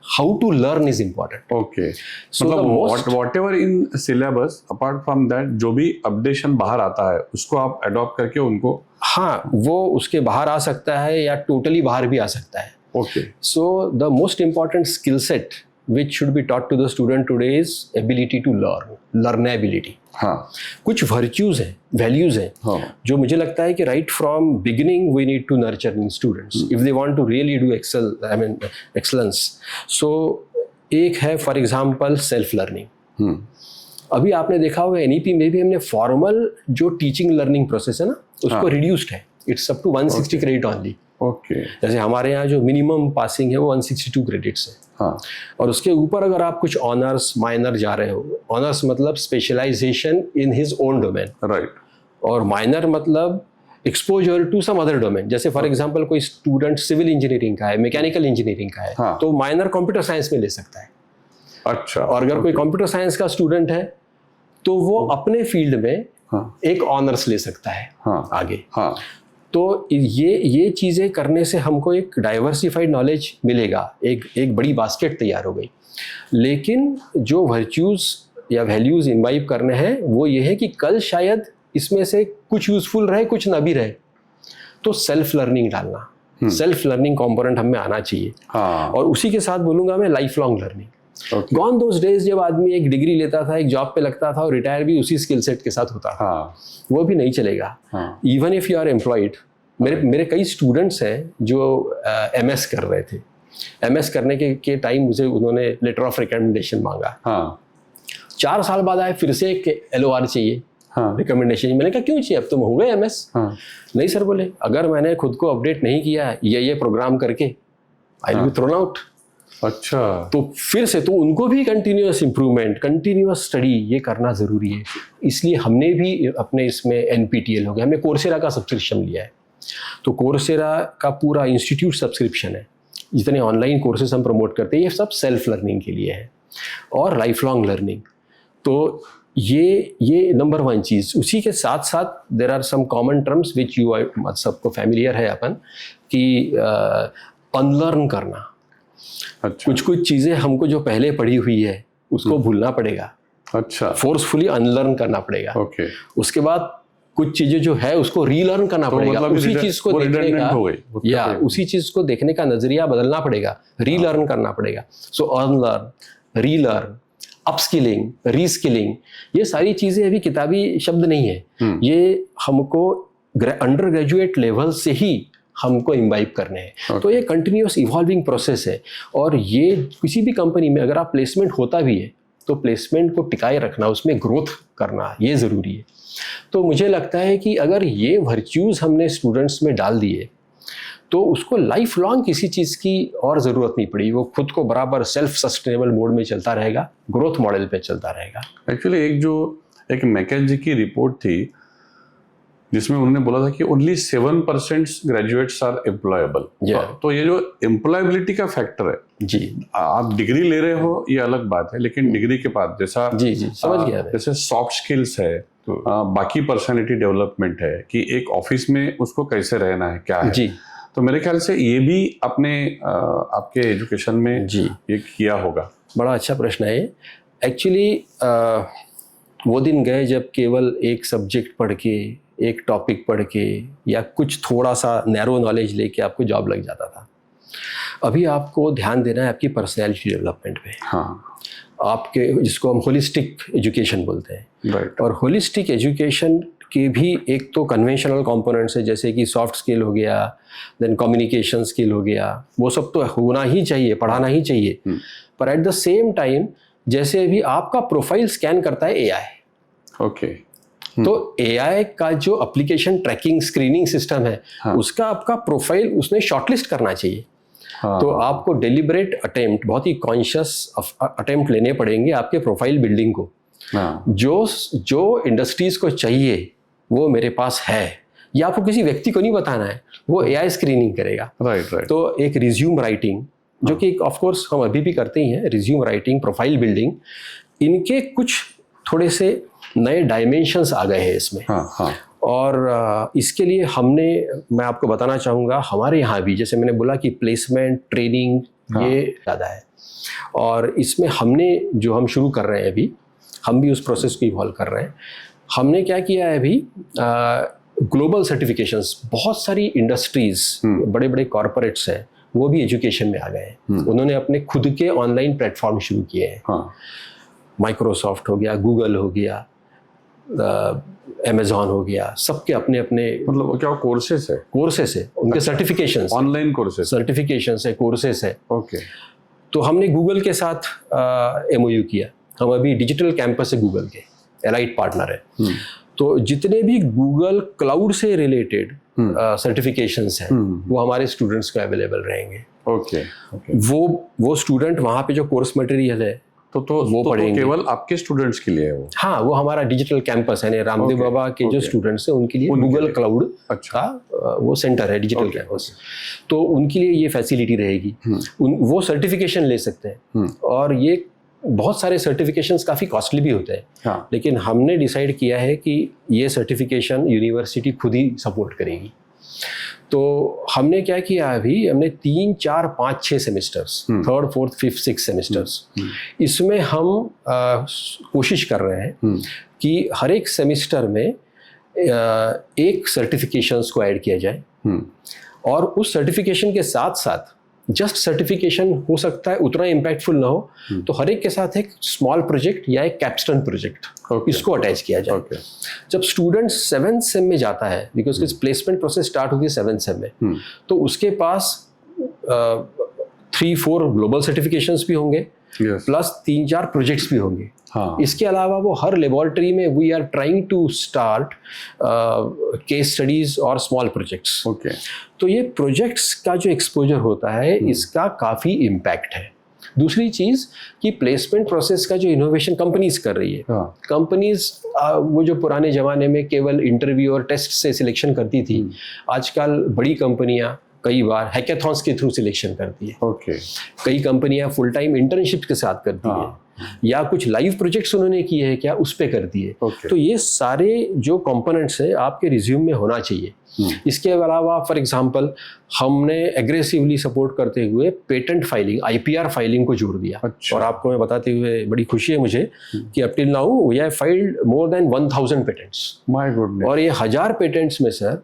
[SPEAKER 1] how to learn is important.
[SPEAKER 2] Okay, मतलब whatever in syllabus, apart from that जो भी अपडेशन बाहर आता है उसको आप अडॉप्ट करके उनको,
[SPEAKER 1] वो उसके बाहर आ सकता है या टोटली बाहर भी आ सकता है।
[SPEAKER 2] Okay.
[SPEAKER 1] So the most important skill set which should be taught to the student today is ability to learn, learnability.
[SPEAKER 2] हाँ
[SPEAKER 1] कुछ virtues हैं, values हैं,
[SPEAKER 2] हाँ
[SPEAKER 1] जो मुझे लगता है कि right from beginning we need to nurture in students if they want to really do excellence. So एक है for example self learning. अभी आपने देखा होगा NEP में भी हमने फॉर्मल जो टीचिंग लर्निंग प्रोसेस है ना उसको रिड्यूस्ड है. It's up to 160 credit only.
[SPEAKER 2] Okay.
[SPEAKER 1] जैसे हमारे यहाँ जो मिनिमम पासिंग है वो 162 क्रेडिट्स है.
[SPEAKER 2] हाँ.
[SPEAKER 1] और उसके ऊपर अगर आप कुछ ऑनर्स माइनर जा रहे हो, ऑनर्स मतलब specialisation in his own domain,
[SPEAKER 2] right,
[SPEAKER 1] और माइनर मतलब exposure to some other domain. जैसे फॉर एग्जांपल कोई स्टूडेंट सिविल इंजीनियरिंग का है, मैकेनिकल इंजीनियरिंग का है,
[SPEAKER 2] हाँ.
[SPEAKER 1] तो माइनर कंप्यूटर साइंस में ले सकता है.
[SPEAKER 2] अच्छा.
[SPEAKER 1] और अगर कोई कंप्यूटर साइंस का स्टूडेंट है तो वो अपने फील्ड में एक ऑनर्स ले सकता है आगे.
[SPEAKER 2] हाँ.
[SPEAKER 1] तो ये चीज़ें करने से हमको एक डाइवर्सिफाइड नॉलेज मिलेगा, एक बड़ी बास्केट तैयार हो गई. लेकिन जो वर्च्यूज़ या वैल्यूज़ इम्बाइब करने हैं वो ये है कि कल शायद इसमें से कुछ यूज़फुल रहे कुछ ना भी रहे, तो सेल्फ लर्निंग डालना, सेल्फ लर्निंग कंपोनेंट हमें आना चाहिए.
[SPEAKER 2] हाँ.
[SPEAKER 1] और उसी के साथ बोलूँगा मैं life long learning. Gone those days जब आदमी एक डिग्री लेता था, एक जॉब पे लगता था और रिटायर भी उसी स्किल सेट के साथ होता था.
[SPEAKER 2] हाँ.
[SPEAKER 1] वो भी नहीं चलेगा. Even if you are employed, मेरे कई स्टूडेंट्स हैं जो MS कर रहे थे. MS करने के टाइम मुझे उन्होंने लेटर ऑफ रिकमेंडेशन मांगा. 4 साल बाद आए फिर से एक LOR चाहिए, रिकमेंडेशन. मैंने कहा क्यों चाहिए, अब तुम हो गए MS. नहीं सर बोले, अगर मैंने खुद को अपडेट नहीं किया ये प्रोग्राम करके I will be thrown out.
[SPEAKER 2] अच्छा.
[SPEAKER 1] तो फिर से तो उनको भी कंटिन्यूअस इंप्रूवमेंट, कंटिन्यूअस स्टडी ये करना ज़रूरी है. इसलिए हमने भी अपने इसमें NPTEL हो गया, हमने कोर्सेरा का सब्सक्रिप्शन लिया है. तो कोर्सेरा का पूरा इंस्टीट्यूट सब्सक्रिप्शन है. जितने ऑनलाइन कोर्सेज हम प्रमोट करते हैं ये सब सेल्फ लर्निंग के लिए है और लाइफ लॉन्ग लर्निंग. तो ये नंबर 1 चीज़. उसी के साथ साथ there are some common terms which you सबको फैमिलियर है अपन कि अनलर्न करना.
[SPEAKER 2] अच्छा.
[SPEAKER 1] कुछ चीज़ें हमको जो पहले पढ़ी हुई है उसको भूलना पड़ेगा.
[SPEAKER 2] अच्छा.
[SPEAKER 1] फोर्सफुली अनलर्न करना पड़ेगा.
[SPEAKER 2] ओके.
[SPEAKER 1] उसके बाद कुछ चीजें जो है उसको रीलर्न करना पड़ेगा.
[SPEAKER 2] मतलब
[SPEAKER 1] उसी चीज को देखने का या उसी चीज को देखने का नजरिया बदलना पड़ेगा, रीलर्न करना पड़ेगा. सो अनलर्न, रीलर्न, अपस्किलिंग, रीस्किलिंग, ये सारी चीजें अभी किताबी शब्द नहीं है. ये हमको अंडर ग्रेजुएट लेवल से ही हमको इम्बाइब करने हैं. तो ये कंटिन्यूअस इवॉल्विंग प्रोसेस है. और ये किसी भी कंपनी में अगर आप प्लेसमेंट होता भी है तो प्लेसमेंट को टिकाए रखना, उसमें ग्रोथ करना ये ज़रूरी है. तो मुझे लगता है कि अगर ये वर्च्यूज़ हमने स्टूडेंट्स में डाल दिए तो उसको लाइफ लॉन्ग किसी चीज़ की और ज़रूरत नहीं पड़ी. वो खुद को बराबर सेल्फ सस्टेनेबल मोड में चलता रहेगा, ग्रोथ मॉडल पे चलता रहेगा.
[SPEAKER 2] एक्चुअली एक मैकेंजी की रिपोर्ट थी जिसमें उन्होंने बोला था कि ओनली 7% ग्रेजुएट्स आर एम्प्लॉयबल. तो ये जो एम्प्लॉयबिलिटी का फैक्टर है
[SPEAKER 1] जी,
[SPEAKER 2] आप डिग्री ले रहे हो ये अलग बात है, लेकिन डिग्री के बाद जैसा
[SPEAKER 1] जी समझ गया,
[SPEAKER 2] जैसे सॉफ्ट स्किल्स है, बाकी पर्सनालिटी डेवलपमेंट है कि एक ऑफिस में उसको कैसे रहना है, क्या है
[SPEAKER 1] जी.
[SPEAKER 2] तो मेरे ख्याल से ये भी अपने आपके एजुकेशन में
[SPEAKER 1] जी
[SPEAKER 2] ये किया होगा.
[SPEAKER 1] बड़ा अच्छा प्रश्न है. एक्चुअली वो दिन गए जब केवल एक सब्जेक्ट पढ़ के, एक टॉपिक पढ़ के या कुछ थोड़ा सा नैरो नॉलेज लेके आपको जॉब लग जाता था. अभी आपको ध्यान देना है आपकी पर्सनैलिटी डेवलपमेंट पे. आपके जिसको हम होलिस्टिक एजुकेशन बोलते हैं.
[SPEAKER 2] राइट.
[SPEAKER 1] और होलिस्टिक एजुकेशन के भी एक तो कन्वेंशनल कंपोनेंट्स है जैसे कि सॉफ्ट स्किल हो गया, देन कम्युनिकेशन स्किल हो गया, वो सब तो होना ही चाहिए, पढ़ाना ही चाहिए. पर एट द सेम टाइम जैसे अभी आपका प्रोफाइल स्कैन करता है AI.
[SPEAKER 2] ओके.
[SPEAKER 1] तो AI का जो एप्लीकेशन ट्रैकिंग स्क्रीनिंग सिस्टम है उसका आपका प्रोफाइल उसने शॉर्टलिस्ट करना चाहिए. तो आपको डेलिबरेट अटेम्प्ट, बहुत ही कॉन्शियस अटेम्प्ट लेने पड़ेंगे आपके प्रोफाइल बिल्डिंग को. जो इंडस्ट्रीज को चाहिए वो मेरे पास है, या आपको किसी व्यक्ति को नहीं बताना है, वो AI स्क्रीनिंग करेगा.
[SPEAKER 2] राइट.
[SPEAKER 1] तो एक रिज्यूम राइटिंग जो कि ऑफ कोर्स हम अभी भी करते ही हैं, रिज्यूम राइटिंग, प्रोफाइल बिल्डिंग, इनके कुछ थोड़े से नए डायमेंशंस आ गए हैं इसमें. और इसके लिए मैं आपको बताना चाहूँगा हमारे यहाँ भी, जैसे मैंने बोला कि प्लेसमेंट ट्रेनिंग ये ज़्यादा है. और इसमें हम शुरू कर रहे हैं अभी, हम भी उस प्रोसेस को इवॉल्व कर रहे हैं. हमने क्या किया है अभी, ग्लोबल सर्टिफिकेशंस, बहुत सारी इंडस्ट्रीज, बड़े बड़े कॉरपोरेट्स हैं वो भी एजुकेशन में आ गए हैं। उन्होंने अपने खुद के ऑनलाइन प्लेटफॉर्म शुरू किए हैं।
[SPEAKER 2] हाँ,
[SPEAKER 1] माइक्रोसॉफ्ट हो गया, गूगल हो गया, अमेजॉन हो गया, सबके अपने अपने
[SPEAKER 2] मतलब क्या कोर्सेस है,
[SPEAKER 1] कोर्सेस है, उनके सर्टिफिकेशंस,
[SPEAKER 2] ऑनलाइन कोर्सेस?
[SPEAKER 1] सर्टिफिकेशंस है, कोर्सेस है।
[SPEAKER 2] ओके,
[SPEAKER 1] तो हमने गूगल के साथ MOU किया। हम अभी डिजिटल कैंपस है गूगल के, एलाइट पार्टनर है। तो जितने भी गूगल क्लाउड से रिलेटेड सर्टिफिकेशंस हैं वो हमारे स्टूडेंट्स को अवेलेबल रहेंगे।
[SPEAKER 2] ओके,
[SPEAKER 1] वो स्टूडेंट वहाँ पे जो कोर्स मटेरियल है
[SPEAKER 2] तो वो
[SPEAKER 1] पढ़ेंगे।
[SPEAKER 2] केवल आपके स्टूडेंट्स के लिए है वो?
[SPEAKER 1] हाँ, वो हमारा डिजिटल कैंपस है, रामदेव बाबा के जो स्टूडेंट्स हैं उनके लिए गूगल क्लाउड का वो सेंटर है, डिजिटल कैंपस। तो उनके लिए ये फैसिलिटी रहेगी। वो सर्टिफिकेशन ले सकते हैं। और ये बहुत सारे सर्टिफिकेशंस काफ़ी कॉस्टली भी होते हैं।
[SPEAKER 2] हाँ।
[SPEAKER 1] लेकिन हमने डिसाइड किया है कि ये सर्टिफिकेशन यूनिवर्सिटी खुद ही सपोर्ट करेगी। तो हमने क्या किया, अभी हमने 3, 4, 5, 6 semesters, 3rd, 4th, 5th, 6th semesters, इसमें हम कोशिश कर रहे हैं कि हर एक सेमेस्टर में एक सर्टिफिकेशंस को ऐड किया जाए। और उस सर्टिफिकेशन के साथ साथ जस्ट सर्टिफिकेशन हो सकता है उतना इम्पैक्टफुल ना हो, तो हर एक के साथ एक स्मॉल प्रोजेक्ट या एक कैप्स्टोन प्रोजेक्ट इसको अटैच किया जाए। जब स्टूडेंट 7th सेम में जाता है, बिकॉज किस प्लेसमेंट प्रोसेस स्टार्ट होगी 7th सेम में, तो उसके पास 3-4 ग्लोबल सर्टिफिकेशंस भी होंगे, प्लस 3-4 प्रोजेक्ट्स भी होंगे। इसके अलावा वो हर लेबोरेटरी में we are trying to start case studies और स्मॉल प्रोजेक्ट्स। तो ये प्रोजेक्ट्स का जो एक्सपोजर होता है इसका काफ़ी इम्पैक्ट है। दूसरी चीज़ कि प्लेसमेंट प्रोसेस का जो इनोवेशन कंपनीज कर रही है, कंपनीज वो जो पुराने ज़माने में केवल इंटरव्यू और टेस्ट से सिलेक्शन करती थी, आजकल बड़ी कंपनियाँ कई बार हैकेथॉन्स के थ्रू सिलेक्शन करती है। कई कंपनियां फुल टाइम इंटर्नशिप के साथ करती है, या कुछ लाइव प्रोजेक्ट्स उन्होंने किए हैं क्या उस पे करती है। तो ये सारे जो कंपोनेंट्स है आपके रिज्यूम में होना चाहिए। इसके अलावा फॉर एग्जांपल हमने एग्रेसिवली सपोर्ट करते हुए पेटेंट फाइलिंग, IPR फाइलिंग को जोड़ दिया। और आपको मैं बताते हुए बड़ी खुशी है मुझे कि up till now we have filed more than 1000 patents.
[SPEAKER 2] My goodness.
[SPEAKER 1] और ये 1000 पेटेंट्स में सर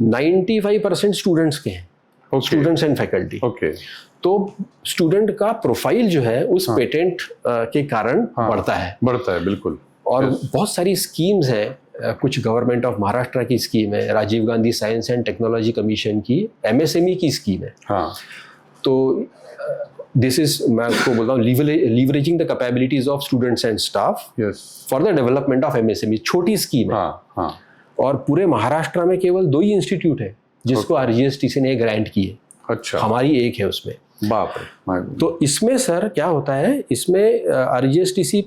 [SPEAKER 1] 95% स्टूडेंट्स के हैं, स्टूडेंट्स एंड फैकल्टी। तो स्टूडेंट का प्रोफाइल जो है उस पेटेंट के कारण बढ़ता है बिल्कुल। और बहुत सारी स्कीम्स हैं, कुछ गवर्नमेंट ऑफ महाराष्ट्र की स्कीम है, Rajiv Gandhi science and technology commission की MSME की स्कीम है। तो दिस इज, मैं उसको बोलता हूँ leveraging the capabilities of students and staff for the development of MSME। छोटी स्कीम है। और पूरे महाराष्ट्र में केवल 2 ही इंस्टीट्यूट है जिसको RGSTC ने ग्रांट की है। हमारी एक है उसमें।
[SPEAKER 2] बाप रे।
[SPEAKER 1] तो इसमें सर क्या होता है, इसमें RGSTC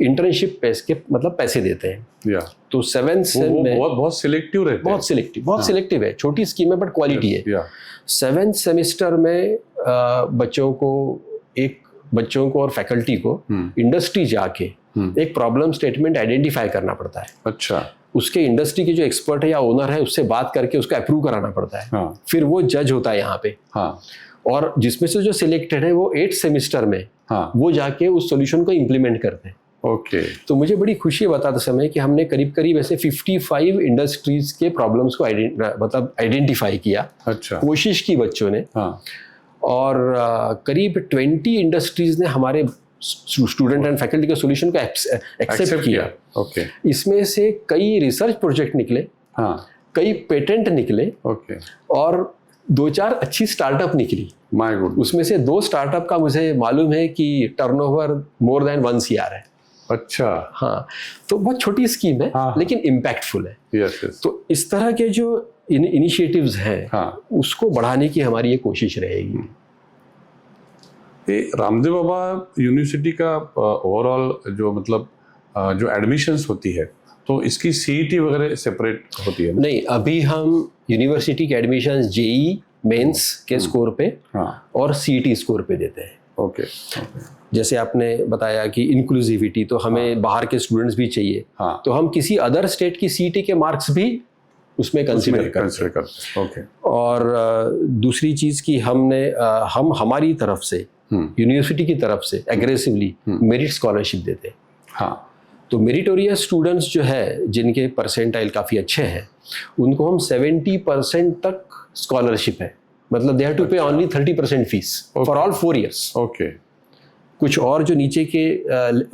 [SPEAKER 1] इंटर्नशिप के मतलब पैसे देते हैं। तो 7th सेम में
[SPEAKER 2] बहुत सिलेक्टिव रहते हैं।
[SPEAKER 1] बहुत सिलेक्टिव है, छोटी स्कीम है बट क्वालिटी है। 7th सेमेस्टर में बच्चों को और फैकल्टी को इंडस्ट्री जाके एक प्रॉब्लम स्टेटमेंट आइडेंटिफाई करना पड़ता है। उसके इंडस्ट्री के जो एक्सपर्ट है या ओनर है उससे बात करके उसको अप्रूव कराना पड़ता है। फिर वो जज होता है यहाँ पे। और जिसमें से जो सिलेक्टेड है वो 8th सेमेस्टर में वो जाके उस सॉल्यूशन को इम्प्लीमेंट करते हैं। तो मुझे बड़ी खुशी है बताते समय कि हमने करीब ऐसे 55 इंडस्ट्रीज के प्रॉब्लम्स को आइडेंटिफाई किया। कोशिश की बच्चों ने। और करीब 20 इंडस्ट्रीज ने हमारे स्टूडेंट एंड फैकल्टी के सॉल्यूशन को एक्सेप्ट किया। इसमें से कई रिसर्च प्रोजेक्ट निकले, कई पेटेंट निकले, और 2-4 अच्छी स्टार्टअप निकली। उसमें से 2 स्टार्टअप का मुझे मालूम है कि टर्नओवर मोर देन 1 CR है। हाँ, तो बहुत छोटी स्कीम है लेकिन इम्पैक्टफुल है। तो इस तरह के जो इनिशिएटिव्स हैं उसको बढ़ाने की हमारी ये कोशिश रहेगी।
[SPEAKER 2] रामदेव बाबा यूनिवर्सिटी का ओवरऑल जो मतलब जो एडमिशन्स होती है, तो इसकी CET वगैरह सेपरेट होती है?
[SPEAKER 1] नहीं, अभी हम यूनिवर्सिटी के एडमिशन्स JEE मेंस के स्कोर पे और CET स्कोर पे देते हैं। जैसे आपने बताया कि इंक्लूसिविटी, तो हमें बाहर के स्टूडेंट्स भी चाहिए। तो हम किसी अदर स्टेट की CET के मार्क्स भी उसमें कंसीडर करते हैं। और दूसरी चीज़ की हम हमारी तरफ से, यूनिवर्सिटी की तरफ से एग्रेसिवली मेरिट स्कॉलरशिप देते हैं। तो मेरिटोरियस स्टूडेंट्स जो है जिनके परसेंटाइल काफ़ी अच्छे हैं उनको हम 70% तक स्कॉलरशिप है मतलब दे हैव टू पे only 30% fees for all 4 years.
[SPEAKER 2] Okay,
[SPEAKER 1] कुछ और जो नीचे के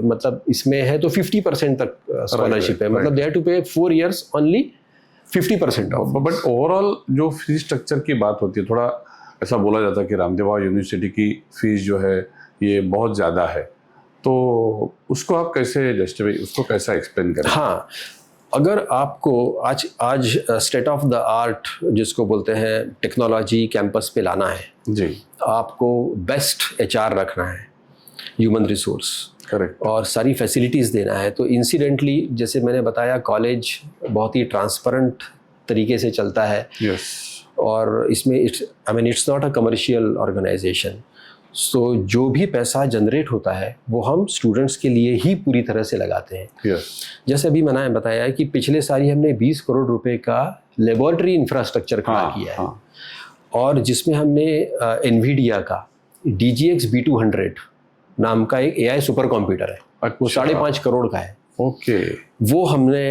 [SPEAKER 1] मतलब इसमें है तो 50% तक स्कॉलरशिप है, मतलब दे हैव टू पे 4 years only 50% of.
[SPEAKER 2] But overall जो फीस स्ट्रक्चर की बात होती है, थोड़ा ऐसा बोला जाता है कि रामदेव बाबा यूनिवर्सिटी की फीस जो है ये बहुत ज़्यादा है, तो उसको आप कैसे जस्टिफाई, उसको कैसा एक्सप्लेन करें?
[SPEAKER 1] हाँ, अगर आपको आज स्टेट ऑफ द आर्ट जिसको बोलते हैं टेक्नोलॉजी कैंपस पे लाना है
[SPEAKER 2] जी,
[SPEAKER 1] आपको बेस्ट HR रखना है, ह्यूमन रिसोर्स,
[SPEAKER 2] करेक्ट,
[SPEAKER 1] और सारी फैसिलिटीज़ देना है, तो इंसिडेंटली जैसे मैंने बताया कॉलेज बहुत ही ट्रांसपेरेंट तरीके से चलता है.
[SPEAKER 2] यस,
[SPEAKER 1] और इसमें it's not a commercial organization. So जो भी पैसा जनरेट होता है वो हम स्टूडेंट्स के लिए ही पूरी तरह से लगाते हैं.
[SPEAKER 2] यस,
[SPEAKER 1] जैसे अभी मैंने बताया है कि पिछले साल ही हमने 20 करोड़ रुपए का लेबोरेटरी इंफ्रास्ट्रक्चर खड़ा किया है, और जिसमें हमने एनवीडिया का DGX B200 नाम का एक AI सुपर कंप्यूटर है, वो 5.5 करोड़ का है.
[SPEAKER 2] ओके,
[SPEAKER 1] वो हमने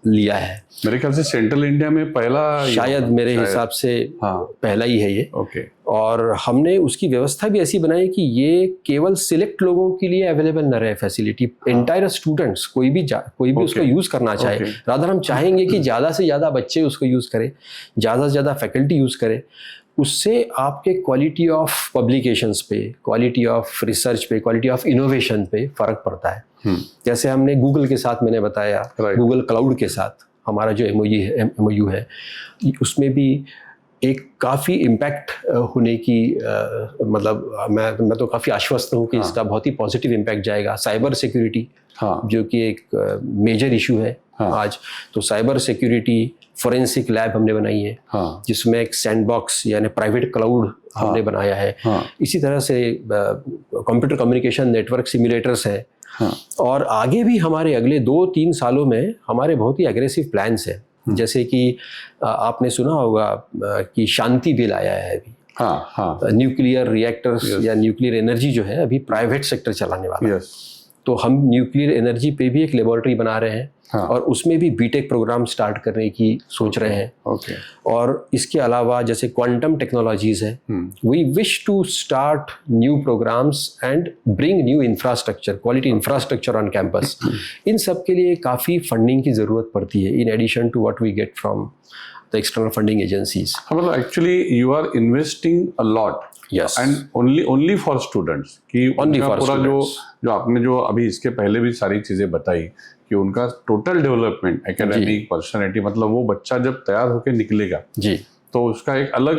[SPEAKER 1] लिया है.
[SPEAKER 2] मेरे ख्याल से सेंट्रल इंडिया में पहला,
[SPEAKER 1] शायद मेरे हिसाब से पहला ही है ये.
[SPEAKER 2] ओके,
[SPEAKER 1] और हमने उसकी व्यवस्था भी ऐसी बनाई कि ये केवल सिलेक्ट लोगों के लिए अवेलेबल न रहे फैसिलिटी, एंटायर स्टूडेंट्स कोई भी उसका यूज़ करना चाहे. रादर हम चाहेंगे कि ज़्यादा से ज़्यादा बच्चे उसको यूज़ करें, ज़्यादा से ज़्यादा फैकल्टी यूज़ करें. उससे आपके क्वालिटी ऑफ पब्लिकेशंस पे, क्वालिटी ऑफ रिसर्च पे, क्वालिटी ऑफ इनोवेशन पे फ़र्क पड़ता है. जैसे हमने गूगल के साथ मैंने बताया, गूगल क्लाउड के साथ हमारा जो MOU है उसमें भी एक काफ़ी इम्पैक्ट होने की मतलब मैं तो काफ़ी आश्वस्त हूँ कि इसका बहुत ही पॉजिटिव इम्पैक्ट जाएगा. साइबर सिक्योरिटी जो कि एक मेजर इशू है आज, तो साइबर सिक्योरिटी फोरेंसिक लैब हमने बनाई है, जिसमें एक सैंडबॉक्स यानी प्राइवेट क्लाउड हमने बनाया है. इसी तरह से कंप्यूटर कम्युनिकेशन नेटवर्क सिमुलेटर्स है. और आगे भी हमारे अगले 2-3 सालों में हमारे बहुत ही एग्रेसिव प्लान्स हैं. जैसे कि आपने सुना होगा कि शांति बिल आया है अभी. न्यूक्लियर रिएक्टर्स या न्यूक्लियर एनर्जी जो है अभी प्राइवेट सेक्टर चलाने वाला है. तो हम न्यूक्लियर एनर्जी पे भी एक लेबोरेटरी बना रहे हैं, और उसमें भी बीटेक प्रोग्राम स्टार्ट करने की सोच रहे हैं. और इसके अलावा जैसे क्वांटम टेक्नोलॉजीज है, we wish to start new programs and bring new infrastructure, quality infrastructure on campus. इन सब के लिए काफ़ी फंडिंग की ज़रूरत पड़ती है, in addition to what we get from the external funding agencies.
[SPEAKER 2] मतलब actually you are investing a lot.
[SPEAKER 1] Yes.
[SPEAKER 2] And only for students कि उनका पूरा जो आपने जो अभी इसके पहले भी सारी चीजें बताई कि उनका टोटल डेवलपमेंट, एकेडमिक, पर्सनैलिटी, मतलब वो बच्चा जब तैयार होकर निकलेगा
[SPEAKER 1] जी तो
[SPEAKER 2] उसका एक अलग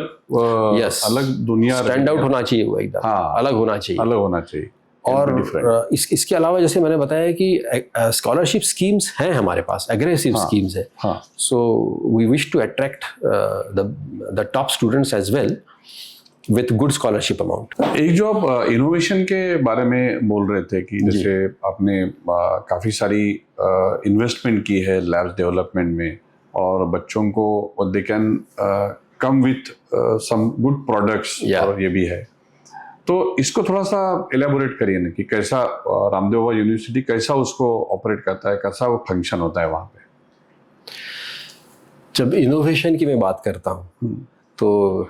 [SPEAKER 2] अलग दुनिया,
[SPEAKER 1] स्टैंड आउट होना चाहिए, वो एकदम अलग होना चाहिए. और इसके अलावा जैसे मैंने बताया कि स्कॉलरशिप स्कीम्स हैं हमारे पास, एग्रेसिव स्कीम्स है. So we wish to attract the top students as well with good scholarship amount.
[SPEAKER 2] एक जो आप इनोवेशन के बारे में बोल रहे थे कि जैसे आपने काफ़ी सारी इन्वेस्टमेंट की है लैब्स डेवलपमेंट में, और बच्चों को they can come with some good products, और ये भी है. तो इसको थोड़ा सा एलेबोरेट करिए ना कि कैसा रामदेव बाबा यूनिवर्सिटी कैसा उसको ऑपरेट करता है, कैसा वो फंक्शन होता है वहाँ पे.
[SPEAKER 1] जब इनोवेशन की मैं बात करता हूँ तो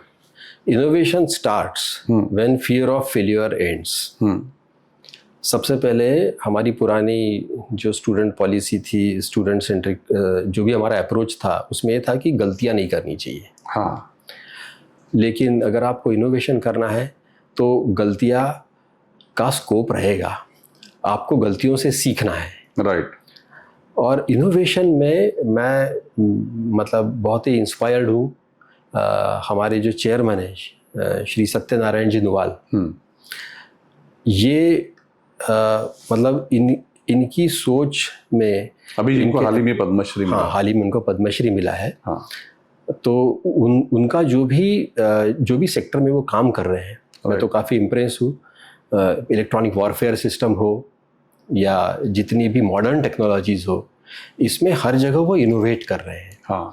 [SPEAKER 1] innovation starts when fear of failure ends. सबसे पहले हमारी पुरानी जो स्टूडेंट पॉलिसी थी, स्टूडेंट सेंट्रिक जो भी हमारा अप्रोच था, उसमें ये था कि गलतियां नहीं करनी चाहिए. लेकिन अगर आपको इनोवेशन करना है तो गलतियां का स्कोप रहेगा, आपको गलतियों से सीखना है.
[SPEAKER 2] राइट.
[SPEAKER 1] और इनोवेशन में मैं मतलब बहुत ही इंस्पायर्ड हूँ. हमारे जो चेयरमैन हैं श्री सत्यनारायण जी नुवाल, ये मतलब इनकी सोच में
[SPEAKER 2] अभी इनको हाल ही में पद्मश्री मिला.
[SPEAKER 1] हाल ही में उनको पद्मश्री मिला है. तो उनका जो भी सेक्टर में वो काम कर रहे हैं, मैं तो काफ़ी इम्प्रेस हूँ. इलेक्ट्रॉनिक वॉरफेयर सिस्टम हो या जितनी भी मॉडर्न टेक्नोलॉजीज़ हो, इसमें हर जगह वो इनोवेट कर रहे हैं.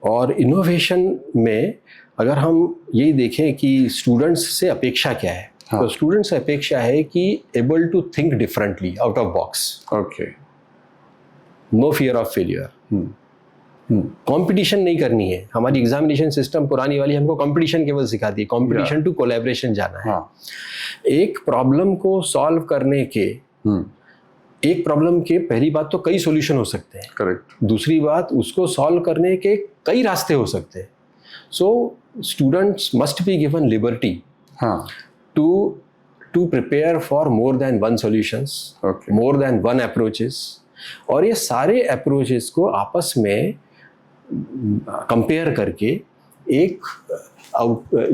[SPEAKER 1] और इनोवेशन में अगर हम यही देखें कि स्टूडेंट्स से अपेक्षा क्या है, तो स्टूडेंट्स से अपेक्षा है कि able to think differently, out of box.
[SPEAKER 2] Okay.
[SPEAKER 1] No fear of failure. Competition नहीं करनी है। हमारी एग्जामिनेशन सिस्टम पुरानी वाली हमको कंपटीशन केवल सिखाती है, कंपटीशन टू कोलैबोरेशन जाना है। एक प्रॉब्लम को सॉल्व करने के एक प्रॉब्लम के पहली बात तो कई सॉल्यूशन हो सकते हैं,
[SPEAKER 2] करेक्ट।
[SPEAKER 1] दूसरी बात उसको सॉल्व करने के कई रास्ते हो सकते हैं। So students must be given liberty to prepare for more than one solutions, more than one approaches, और ये सारे अप्रोचेस को आपस में कंपेयर करके एक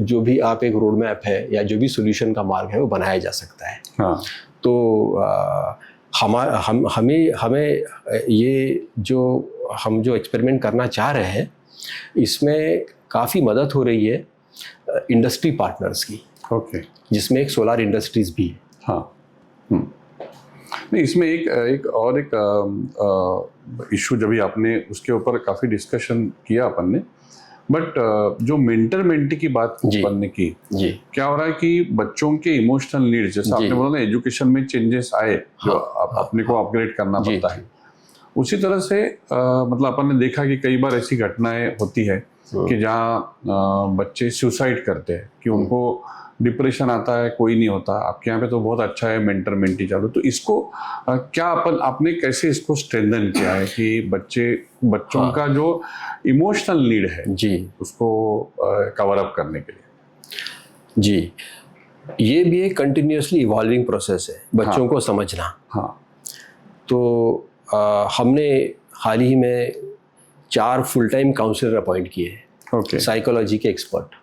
[SPEAKER 1] जो भी आप एक रोड मैप है या जो भी सॉल्यूशन का मार्ग है वो बनाया जा सकता है। तो हमें ये हम जो एक्सपेरिमेंट करना चाह रहे हैं इसमें काफ़ी मदद हो रही है इंडस्ट्री पार्टनर्स की, जिसमें एक सोलार इंडस्ट्रीज भी है।
[SPEAKER 2] नहीं, इसमें एक इशू जब भी आपने उसके ऊपर काफ़ी डिस्कशन किया अपन ने, बट जो मेंटर मेंटी की बात बनने की, क्या हो रहा है कि बच्चों के इमोशनल नीड्स, जैसे आपने बोला ना एजुकेशन में चेंजेस आए जो अपने को अपग्रेड करना पड़ता है, उसी तरह से मतलब अपन ने देखा कि कई बार ऐसी घटनाएं होती है कि जहाँ बच्चे सुसाइड करते हैं कि उनको डिप्रेशन आता है, कोई नहीं होता। आपके यहाँ पे तो बहुत अच्छा है मेंटर मेंटी चालू, तो इसको क्या आपने कैसे इसको स्ट्रेंथन किया है कि बच्चों का जो इमोशनल नीड है उसको कवर अप करने के लिए?
[SPEAKER 1] ये भी एक कंटिन्यूअसली इवॉल्विंग प्रोसेस है, बच्चों को समझना। तो हमने हाल ही में 4 फुल टाइम काउंसलर अपॉइंट किए, साइकोलॉजी के expert,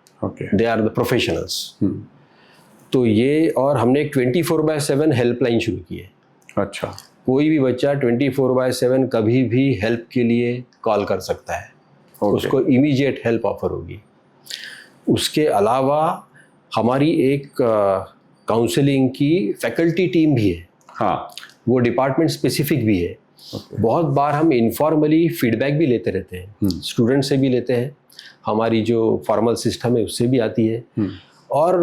[SPEAKER 1] they are the professionals. तो ये, और हमने एक 24/7 हेल्पलाइन शुरू की है। अच्छा, कोई भी बच्चा 24/7 कभी भी हेल्प के लिए कॉल कर सकता है, उसको इमीडिएट हेल्प ऑफर होगी। उसके अलावा हमारी एक काउंसलिंग की फैकल्टी टीम भी है, वो डिपार्टमेंट स्पेसिफिक भी है। बहुत बार हम इनफॉर्मली फीडबैक भी लेते रहते हैं, स्टूडेंट से भी लेते हैं, हमारी जो फॉर्मल सिस्टम है उससे भी आती है। और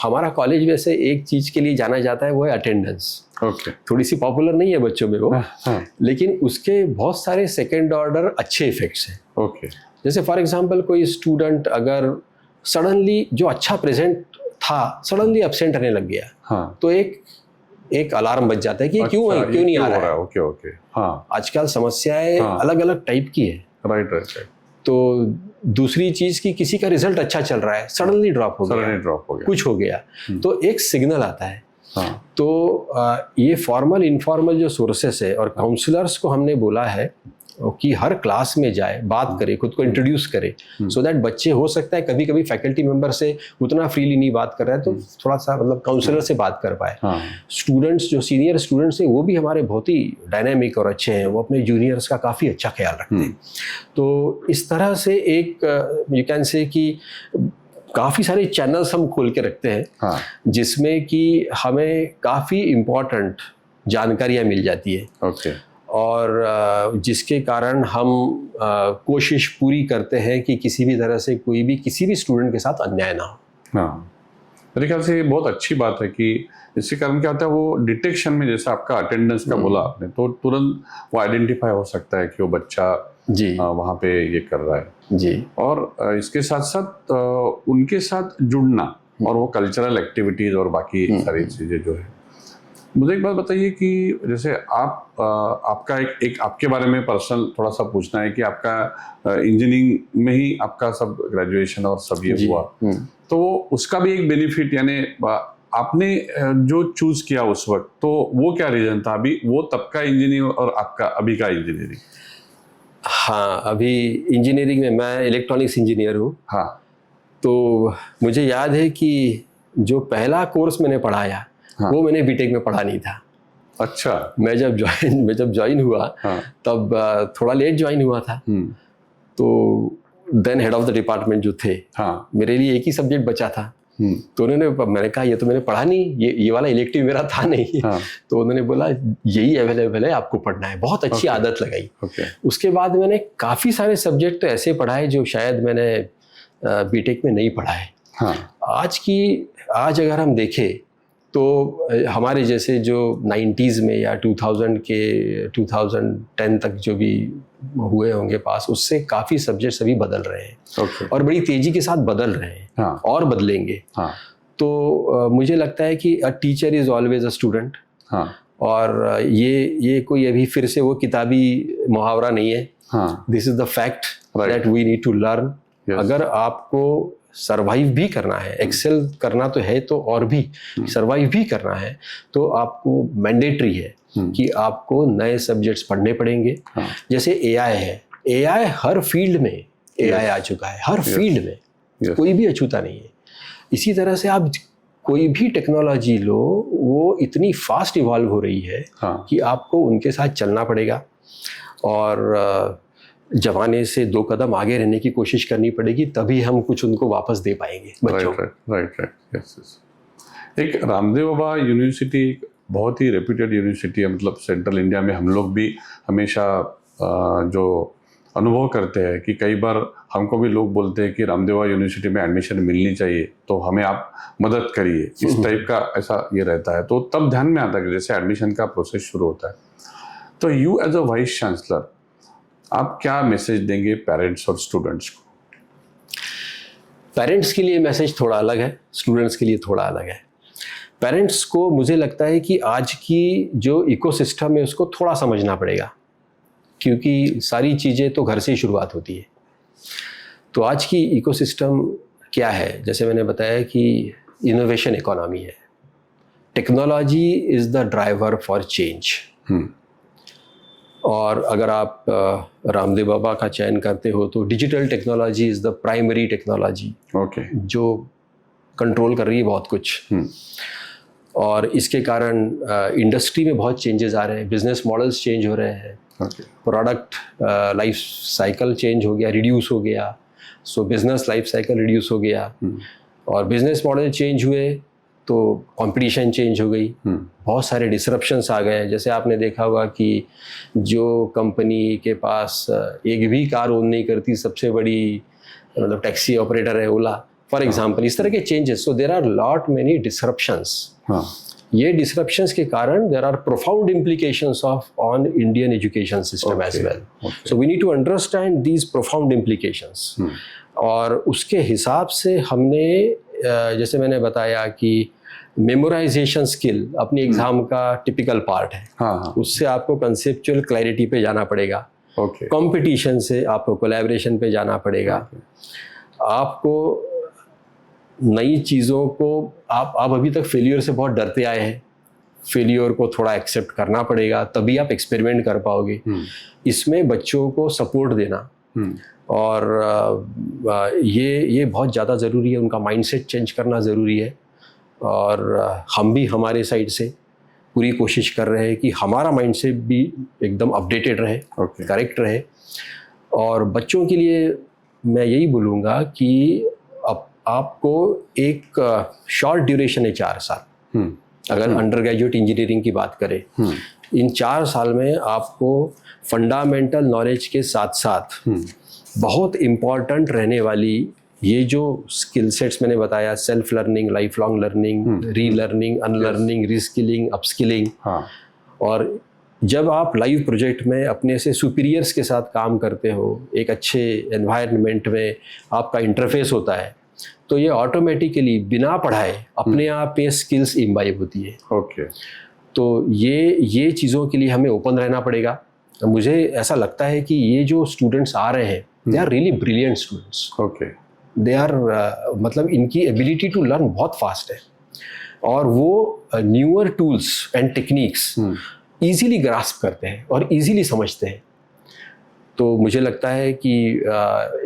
[SPEAKER 1] हमारा कॉलेज वैसे एक चीज़ के लिए जाना जाता है, वो है अटेंडेंस। थोड़ी सी पॉपुलर नहीं है बच्चों में वो, लेकिन उसके बहुत सारे सेकेंड ऑर्डर अच्छे इफेक्ट्स हैं। जैसे फॉर एग्जांपल कोई स्टूडेंट अगर सडनली जो अच्छा प्रेजेंट था सडनली एब्सेंट रहने लग गया, तो एक अलार्म बज जाता है कि क्यों नहीं आ रहा है। आजकल समस्याएं अलग अलग टाइप की है। राइट। तो दूसरी चीज की किसी का रिजल्ट अच्छा चल रहा है, सडनली ड्रॉप हो गया, कुछ हो गया, तो एक सिग्नल आता है। तो ये फॉर्मल इनफॉर्मल जो सोर्सेस है, और काउंसलर्स को हमने बोला है कि हर क्लास में जाए, बात करे, खुद को इंट्रोड्यूस करे, सो दैट बच्चे, हो सकता है कभी कभी फैकल्टी मेंबर से उतना फ्रीली नहीं बात कर रहा है, तो थोड़ा सा मतलब काउंसलर से बात कर पाए। स्टूडेंट्स, जो सीनियर स्टूडेंट्स हैं, वो भी हमारे बहुत ही डायनामिक और अच्छे हैं, वो अपने जूनियर्स का काफ़ी अच्छा ख्याल रखते हैं। तो इस तरह से एक यू कैन से कि काफ़ी सारे चैनल्स हम खोल के रखते हैं, जिसमें कि हमें काफ़ी इम्पोर्टेंट जानकारियाँ मिल जाती है। और जिसके कारण हम कोशिश पूरी करते हैं कि किसी भी तरह से कोई भी किसी भी स्टूडेंट के साथ अन्याय ना हो।
[SPEAKER 2] मेरे ख्याल से ये बहुत अच्छी बात है कि इसके कारण क्या होता है, वो डिटेक्शन में, जैसे आपका अटेंडेंस का बोला आपने, तो तुरंत वो आइडेंटिफाई हो सकता है कि वो बच्चा वहाँ पे ये कर रहा है। और इसके साथ साथ उनके साथ जुड़ना और वो कल्चरल एक्टिविटीज और बाकी सारी चीज़ें जो है। मुझे एक बात बताइए कि जैसे आपका एक आपके बारे में पर्सनल थोड़ा सा पूछना है कि आपका इंजीनियरिंग में ही आपका सब ग्रेजुएशन और सब ये हुआ, तो उसका भी एक बेनिफिट, यानी आपने जो चूज किया उस वक्त, तो वो क्या रीजन था? अभी वो तब का इंजीनियरिंग और आपका अभी का इंजीनियरिंग?
[SPEAKER 1] अभी इंजीनियरिंग में मैं इलेक्ट्रॉनिक्स इंजीनियर हूँ। तो मुझे याद है कि जो पहला कोर्स मैंने पढ़ाया वो मैंने बीटेक में पढ़ा नहीं था।
[SPEAKER 2] अच्छा।
[SPEAKER 1] मैं जब ज्वाइन हुआ तब थोड़ा लेट ज्वाइन हुआ था। तो then head of the department जो थे, मेरे लिए एक ही सब्जेक्ट बचा था। तो मैंने कहा ये तो मैंने पढ़ा नहीं, ये वाला इलेक्टिव मेरा था नहीं। तो उन्होंने बोला यही अवेलेबल है, आपको पढ़ना है। बहुत अच्छी आदत लगाई। उसके बाद मैंने काफ़ी सारे सब्जेक्ट ऐसे पढ़ाए जो शायद मैंने बीटेक में नहीं पढ़ाए। आज अगर हम देखें तो हमारे जैसे जो 90s में या 2010 तक जो भी हुए होंगे पास, उससे काफ़ी सब्जेक्ट्स अभी बदल रहे हैं
[SPEAKER 2] Okay.
[SPEAKER 1] और बड़ी तेज़ी के साथ बदल रहे हैं
[SPEAKER 2] हाँ.
[SPEAKER 1] और बदलेंगे।
[SPEAKER 2] हाँ.
[SPEAKER 1] तो मुझे लगता है कि a teacher is always a student.
[SPEAKER 2] हाँ.
[SPEAKER 1] और ये कोई अभी फिर से वो किताबी मुहावरा नहीं है।
[SPEAKER 2] हाँ.
[SPEAKER 1] This is the fact
[SPEAKER 2] Right.
[SPEAKER 1] That we need to learn.
[SPEAKER 2] Yes.
[SPEAKER 1] अगर आपको सरवाइव भी करना है, एक्सेल करना तो है, तो और भी सरवाइव भी करना है, तो आपको मैंडेटरी है कि आपको नए सब्जेक्ट्स पढ़ने पड़ेंगे।
[SPEAKER 2] हाँ.
[SPEAKER 1] जैसे एआई है, एआई हर फील्ड में एआई आ चुका है, हर फील्ड में।
[SPEAKER 2] Yes.
[SPEAKER 1] कोई भी अछूता नहीं है। इसी तरह से आप कोई भी टेक्नोलॉजी लो, वो इतनी फास्ट इवॉल्व हो रही है
[SPEAKER 2] हाँ.
[SPEAKER 1] कि आपको उनके साथ चलना पड़ेगा और जमाने से 2 कदम आगे रहने की कोशिश करनी पड़ेगी, तभी हम कुछ उनको वापस दे पाएंगे बच्चों को।
[SPEAKER 2] राइट। यस। एक रामदेव बाबा यूनिवर्सिटी एक बहुत ही रेप्यूटेड यूनिवर्सिटी है, मतलब सेंट्रल इंडिया में हम लोग भी हमेशा जो अनुभव करते हैं कि कई बार हमको भी लोग बोलते हैं कि रामदेव यूनिवर्सिटी में एडमिशन मिलनी चाहिए, तो हमें आप मदद करिए, इस टाइप का ऐसा ये रहता है। तो तब ध्यान में आता है कि जैसे एडमिशन का प्रोसेस शुरू होता है, तो you as a vice chancellor आप क्या मैसेज देंगे पेरेंट्स और स्टूडेंट्स को?
[SPEAKER 1] पेरेंट्स के लिए मैसेज थोड़ा अलग है, स्टूडेंट्स के लिए थोड़ा अलग है। पेरेंट्स को मुझे लगता है कि आज की जो इकोसिस्टम है उसको थोड़ा समझना पड़ेगा, क्योंकि सारी चीज़ें तो घर से ही शुरुआत होती है। तो आज की इकोसिस्टम क्या है, जैसे मैंने बताया कि इनोवेशन इकोनॉमी है, technology is the driver for change. और अगर आप रामदेव बाबा का चयन करते हो तो digital technology is the primary technology जो कंट्रोल कर रही है बहुत कुछ। और इसके कारण इंडस्ट्री में बहुत चेंजेस आ रहे हैं, बिजनेस मॉडल्स चेंज हो रहे हैं, प्रोडक्ट लाइफ साइकिल चेंज हो गया, रिड्यूस हो गया। सो बिजनेस लाइफ साइकिल रिड्यूस हो गया और बिजनेस मॉडल चेंज हुए तो कंपटीशन चेंज हो गई, बहुत सारे डिसरप्शंस आ गए। जैसे आपने देखा होगा कि जो कंपनी के पास एक भी कार ओन नहीं करती, सबसे बड़ी मतलब टैक्सी ऑपरेटर है ओला फॉर एग्जांपल, इस तरह के changes. So there are lot many disruptions. ये डिसरप्शंस के कारण there are profound implications of on Indian education system as well. So we need to understand these profound implications. और उसके हिसाब से हमने जैसे मैंने बताया कि मेमोराइजेशन स्किल अपनी एग्जाम का टिपिकल पार्ट है। उससे आपको कंसेप्चुअल क्लैरिटी पे जाना पड़ेगा। कंपटीशन से आपको कोलैबोरेशन पे जाना पड़ेगा। आपको नई चीज़ों को आप अभी तक फेलियर से बहुत डरते आए हैं, फेलियर को थोड़ा एक्सेप्ट करना पड़ेगा, तभी आप एक्सपेरिमेंट कर पाओगे। इसमें बच्चों को सपोर्ट देना और ये बहुत ज़्यादा ज़रूरी है, उनका माइंडसेट चेंज करना ज़रूरी है। और हम भी हमारे साइड से पूरी कोशिश कर रहे हैं कि हमारा माइंडसेट भी एकदम अपडेटेड रहे, करेक्ट रहे। और बच्चों के लिए मैं यही बोलूँगा कि आपको एक शॉर्ट ड्यूरेशन है 4 साल। अगर अंडर ग्रेजुएट इंजीनियरिंग की बात करें, इन 4 साल में आपको फंडामेंटल नॉलेज के साथ साथ बहुत इम्पॉर्टेंट रहने वाली ये जो स्किल सेट्स मैंने बताया, self learning, life long learning, री लर्निंग, अनलर्निंग, रीस्किलिंग, अपस्किलिंग। और जब आप लाइव प्रोजेक्ट में अपने से सुपीरियर्स के साथ काम करते हो, एक अच्छे एनवायरनमेंट में आपका इंटरफेस होता है, तो ये ऑटोमेटिकली बिना पढ़ाए अपने आप ये स्किल्स इम्बाइब होती है। तो ये चीज़ों के लिए हमें ओपन रहना पड़ेगा। मुझे ऐसा लगता है कि ये जो स्टूडेंट्स आ रहे हैं, they are really brilliant students. They are मतलब इनकी एबिलिटी टू लर्न बहुत फास्ट है और वो newer tools and techniques easily grasp करते हैं और ईजीली समझते हैं। तो मुझे लगता है कि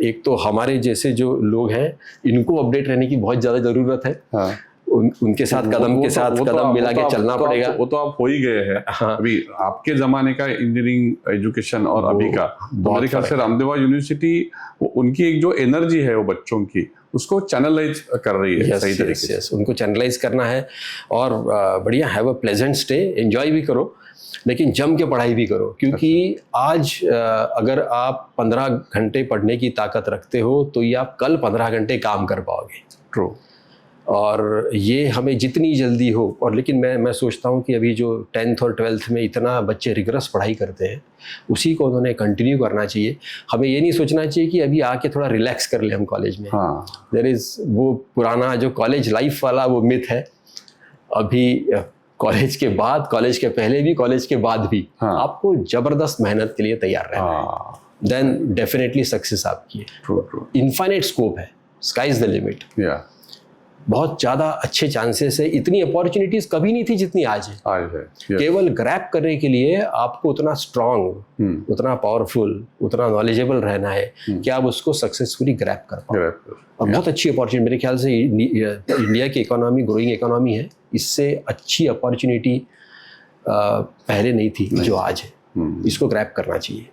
[SPEAKER 1] एक तो हमारे जैसे जो लोग हैं, इनको अपडेट रहने की बहुत ज़्यादा ज़रूरत है। उनके साथ कदम के साथ कदम मिला के चलना पड़ेगा।
[SPEAKER 2] वो तो आप हो ही गए हैं। अभी आपके ज़माने का इंजीनियरिंग एजुकेशन और अभी का, तो मेरे ख्याल से रामदेव यूनिवर्सिटी उनकी एक जो एनर्जी है वो बच्चों की, उसको चैनलाइज कर रही है सही तरीके से।
[SPEAKER 1] उनको चैनलाइज करना है और बढ़िया have a pleasant stay, enjoy भी करो, लेकिन जम के पढ़ाई भी करो। क्योंकि आज अगर आप 15 घंटे पढ़ने की ताकत रखते हो तो ये आप कल 15 घंटे काम कर पाओगे।
[SPEAKER 2] ट्रू।
[SPEAKER 1] और ये हमें जितनी जल्दी हो, और लेकिन मैं सोचता हूँ कि अभी जो 10th और 12th में इतना बच्चे रिगरस पढ़ाई करते हैं, उसी को उन्होंने कंटिन्यू करना चाहिए. हमें ये नहीं सोचना चाहिए कि अभी आके थोड़ा रिलैक्स कर ले हम कॉलेज में.
[SPEAKER 2] हाँ.
[SPEAKER 1] देयर इज़ वो पुराना जो कॉलेज लाइफ वाला वो मिथ है. अभी कॉलेज के बाद, कॉलेज के पहले भी, कॉलेज के बाद भी आपको ज़बरदस्त मेहनत के लिए तैयार रहना है. देन डेफिनेटली सक्सेस आपकी है.
[SPEAKER 2] ट्रू.
[SPEAKER 1] इनफाइनाइट स्कोप है, स्काई इज़ द लिमिट. बहुत ज़्यादा अच्छे चांसेस है. इतनी अपॉर्चुनिटीज़ कभी नहीं थी जितनी आज है. केवल ग्रैब करने के लिए आपको उतना स्ट्रांग, उतना पावरफुल, उतना नॉलेजेबल रहना है कि आप उसको सक्सेसफुली ग्रैब कर पाओ. और बहुत अच्छी अपॉर्चुनिटी, मेरे ख्याल से इंडिया की इकोनॉमी ग्रोइंग इकोनॉमी है. इससे अच्छी अपॉर्चुनिटी पहले नहीं थी जो आज है. इसको ग्रैब करना चाहिए.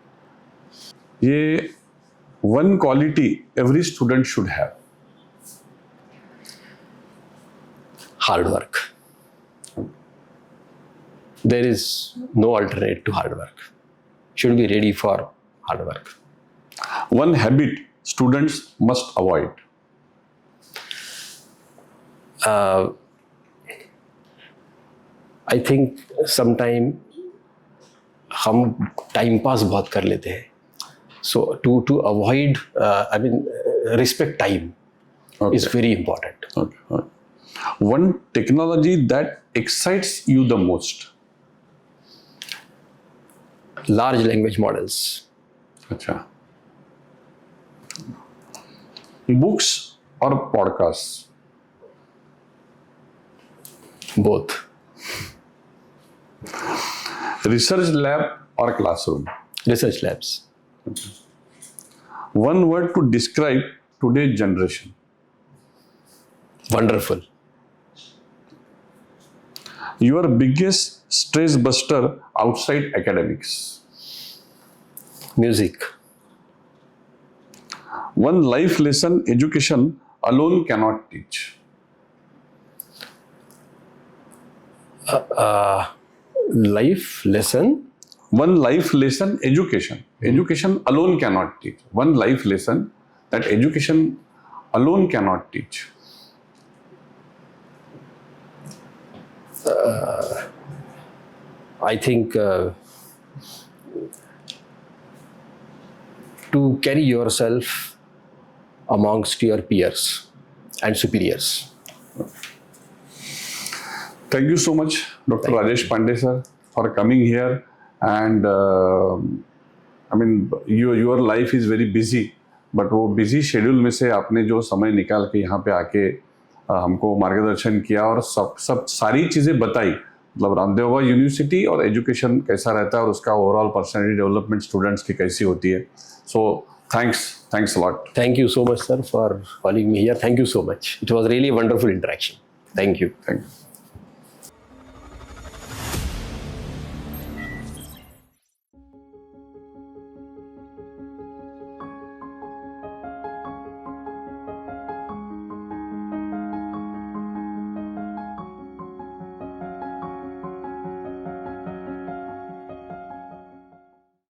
[SPEAKER 2] ये one quality every student should have.
[SPEAKER 1] Hard work. There is no alternate to hard work. Should be ready for hard work.
[SPEAKER 2] One habit students must avoid.
[SPEAKER 1] I think sometime हम टाइम पास बहुत कर लेते हैं. So to avoid, respect time is very important.
[SPEAKER 2] Okay. One technology that excites you the most.
[SPEAKER 1] Large language models.
[SPEAKER 2] अच्छा. Books or podcasts?
[SPEAKER 1] Both.
[SPEAKER 2] Research lab or classroom?
[SPEAKER 1] Research labs.
[SPEAKER 2] One word to describe today's generation.
[SPEAKER 1] Wonderful.
[SPEAKER 2] Your biggest stress buster outside academics?
[SPEAKER 1] Music.
[SPEAKER 2] One life lesson education alone cannot teach?
[SPEAKER 1] Life lesson.
[SPEAKER 2] One life lesson education. Education alone cannot teach. One life lesson that education alone cannot teach.
[SPEAKER 1] I think to carry yourself amongst your peers and superiors.
[SPEAKER 2] Thank you so much, Dr. Rajesh Pandey sir, for coming here. And your life is very busy, but वो busy schedule में से आपने जो समय निकाल के यहाँ पे आके हमको मार्गदर्शन किया और सब सारी चीज़ें बताई. मतलब रामदेव यूनिवर्सिटी और एजुकेशन कैसा रहता है और उसका ओवरऑल पर्सनैलिटी डेवलपमेंट स्टूडेंट्स की कैसी होती है. So thanks a lot.
[SPEAKER 1] Thank you so much, sir, for calling me here. Thank you so much. It was really a wonderful interaction. Thank you.
[SPEAKER 2] Thank you.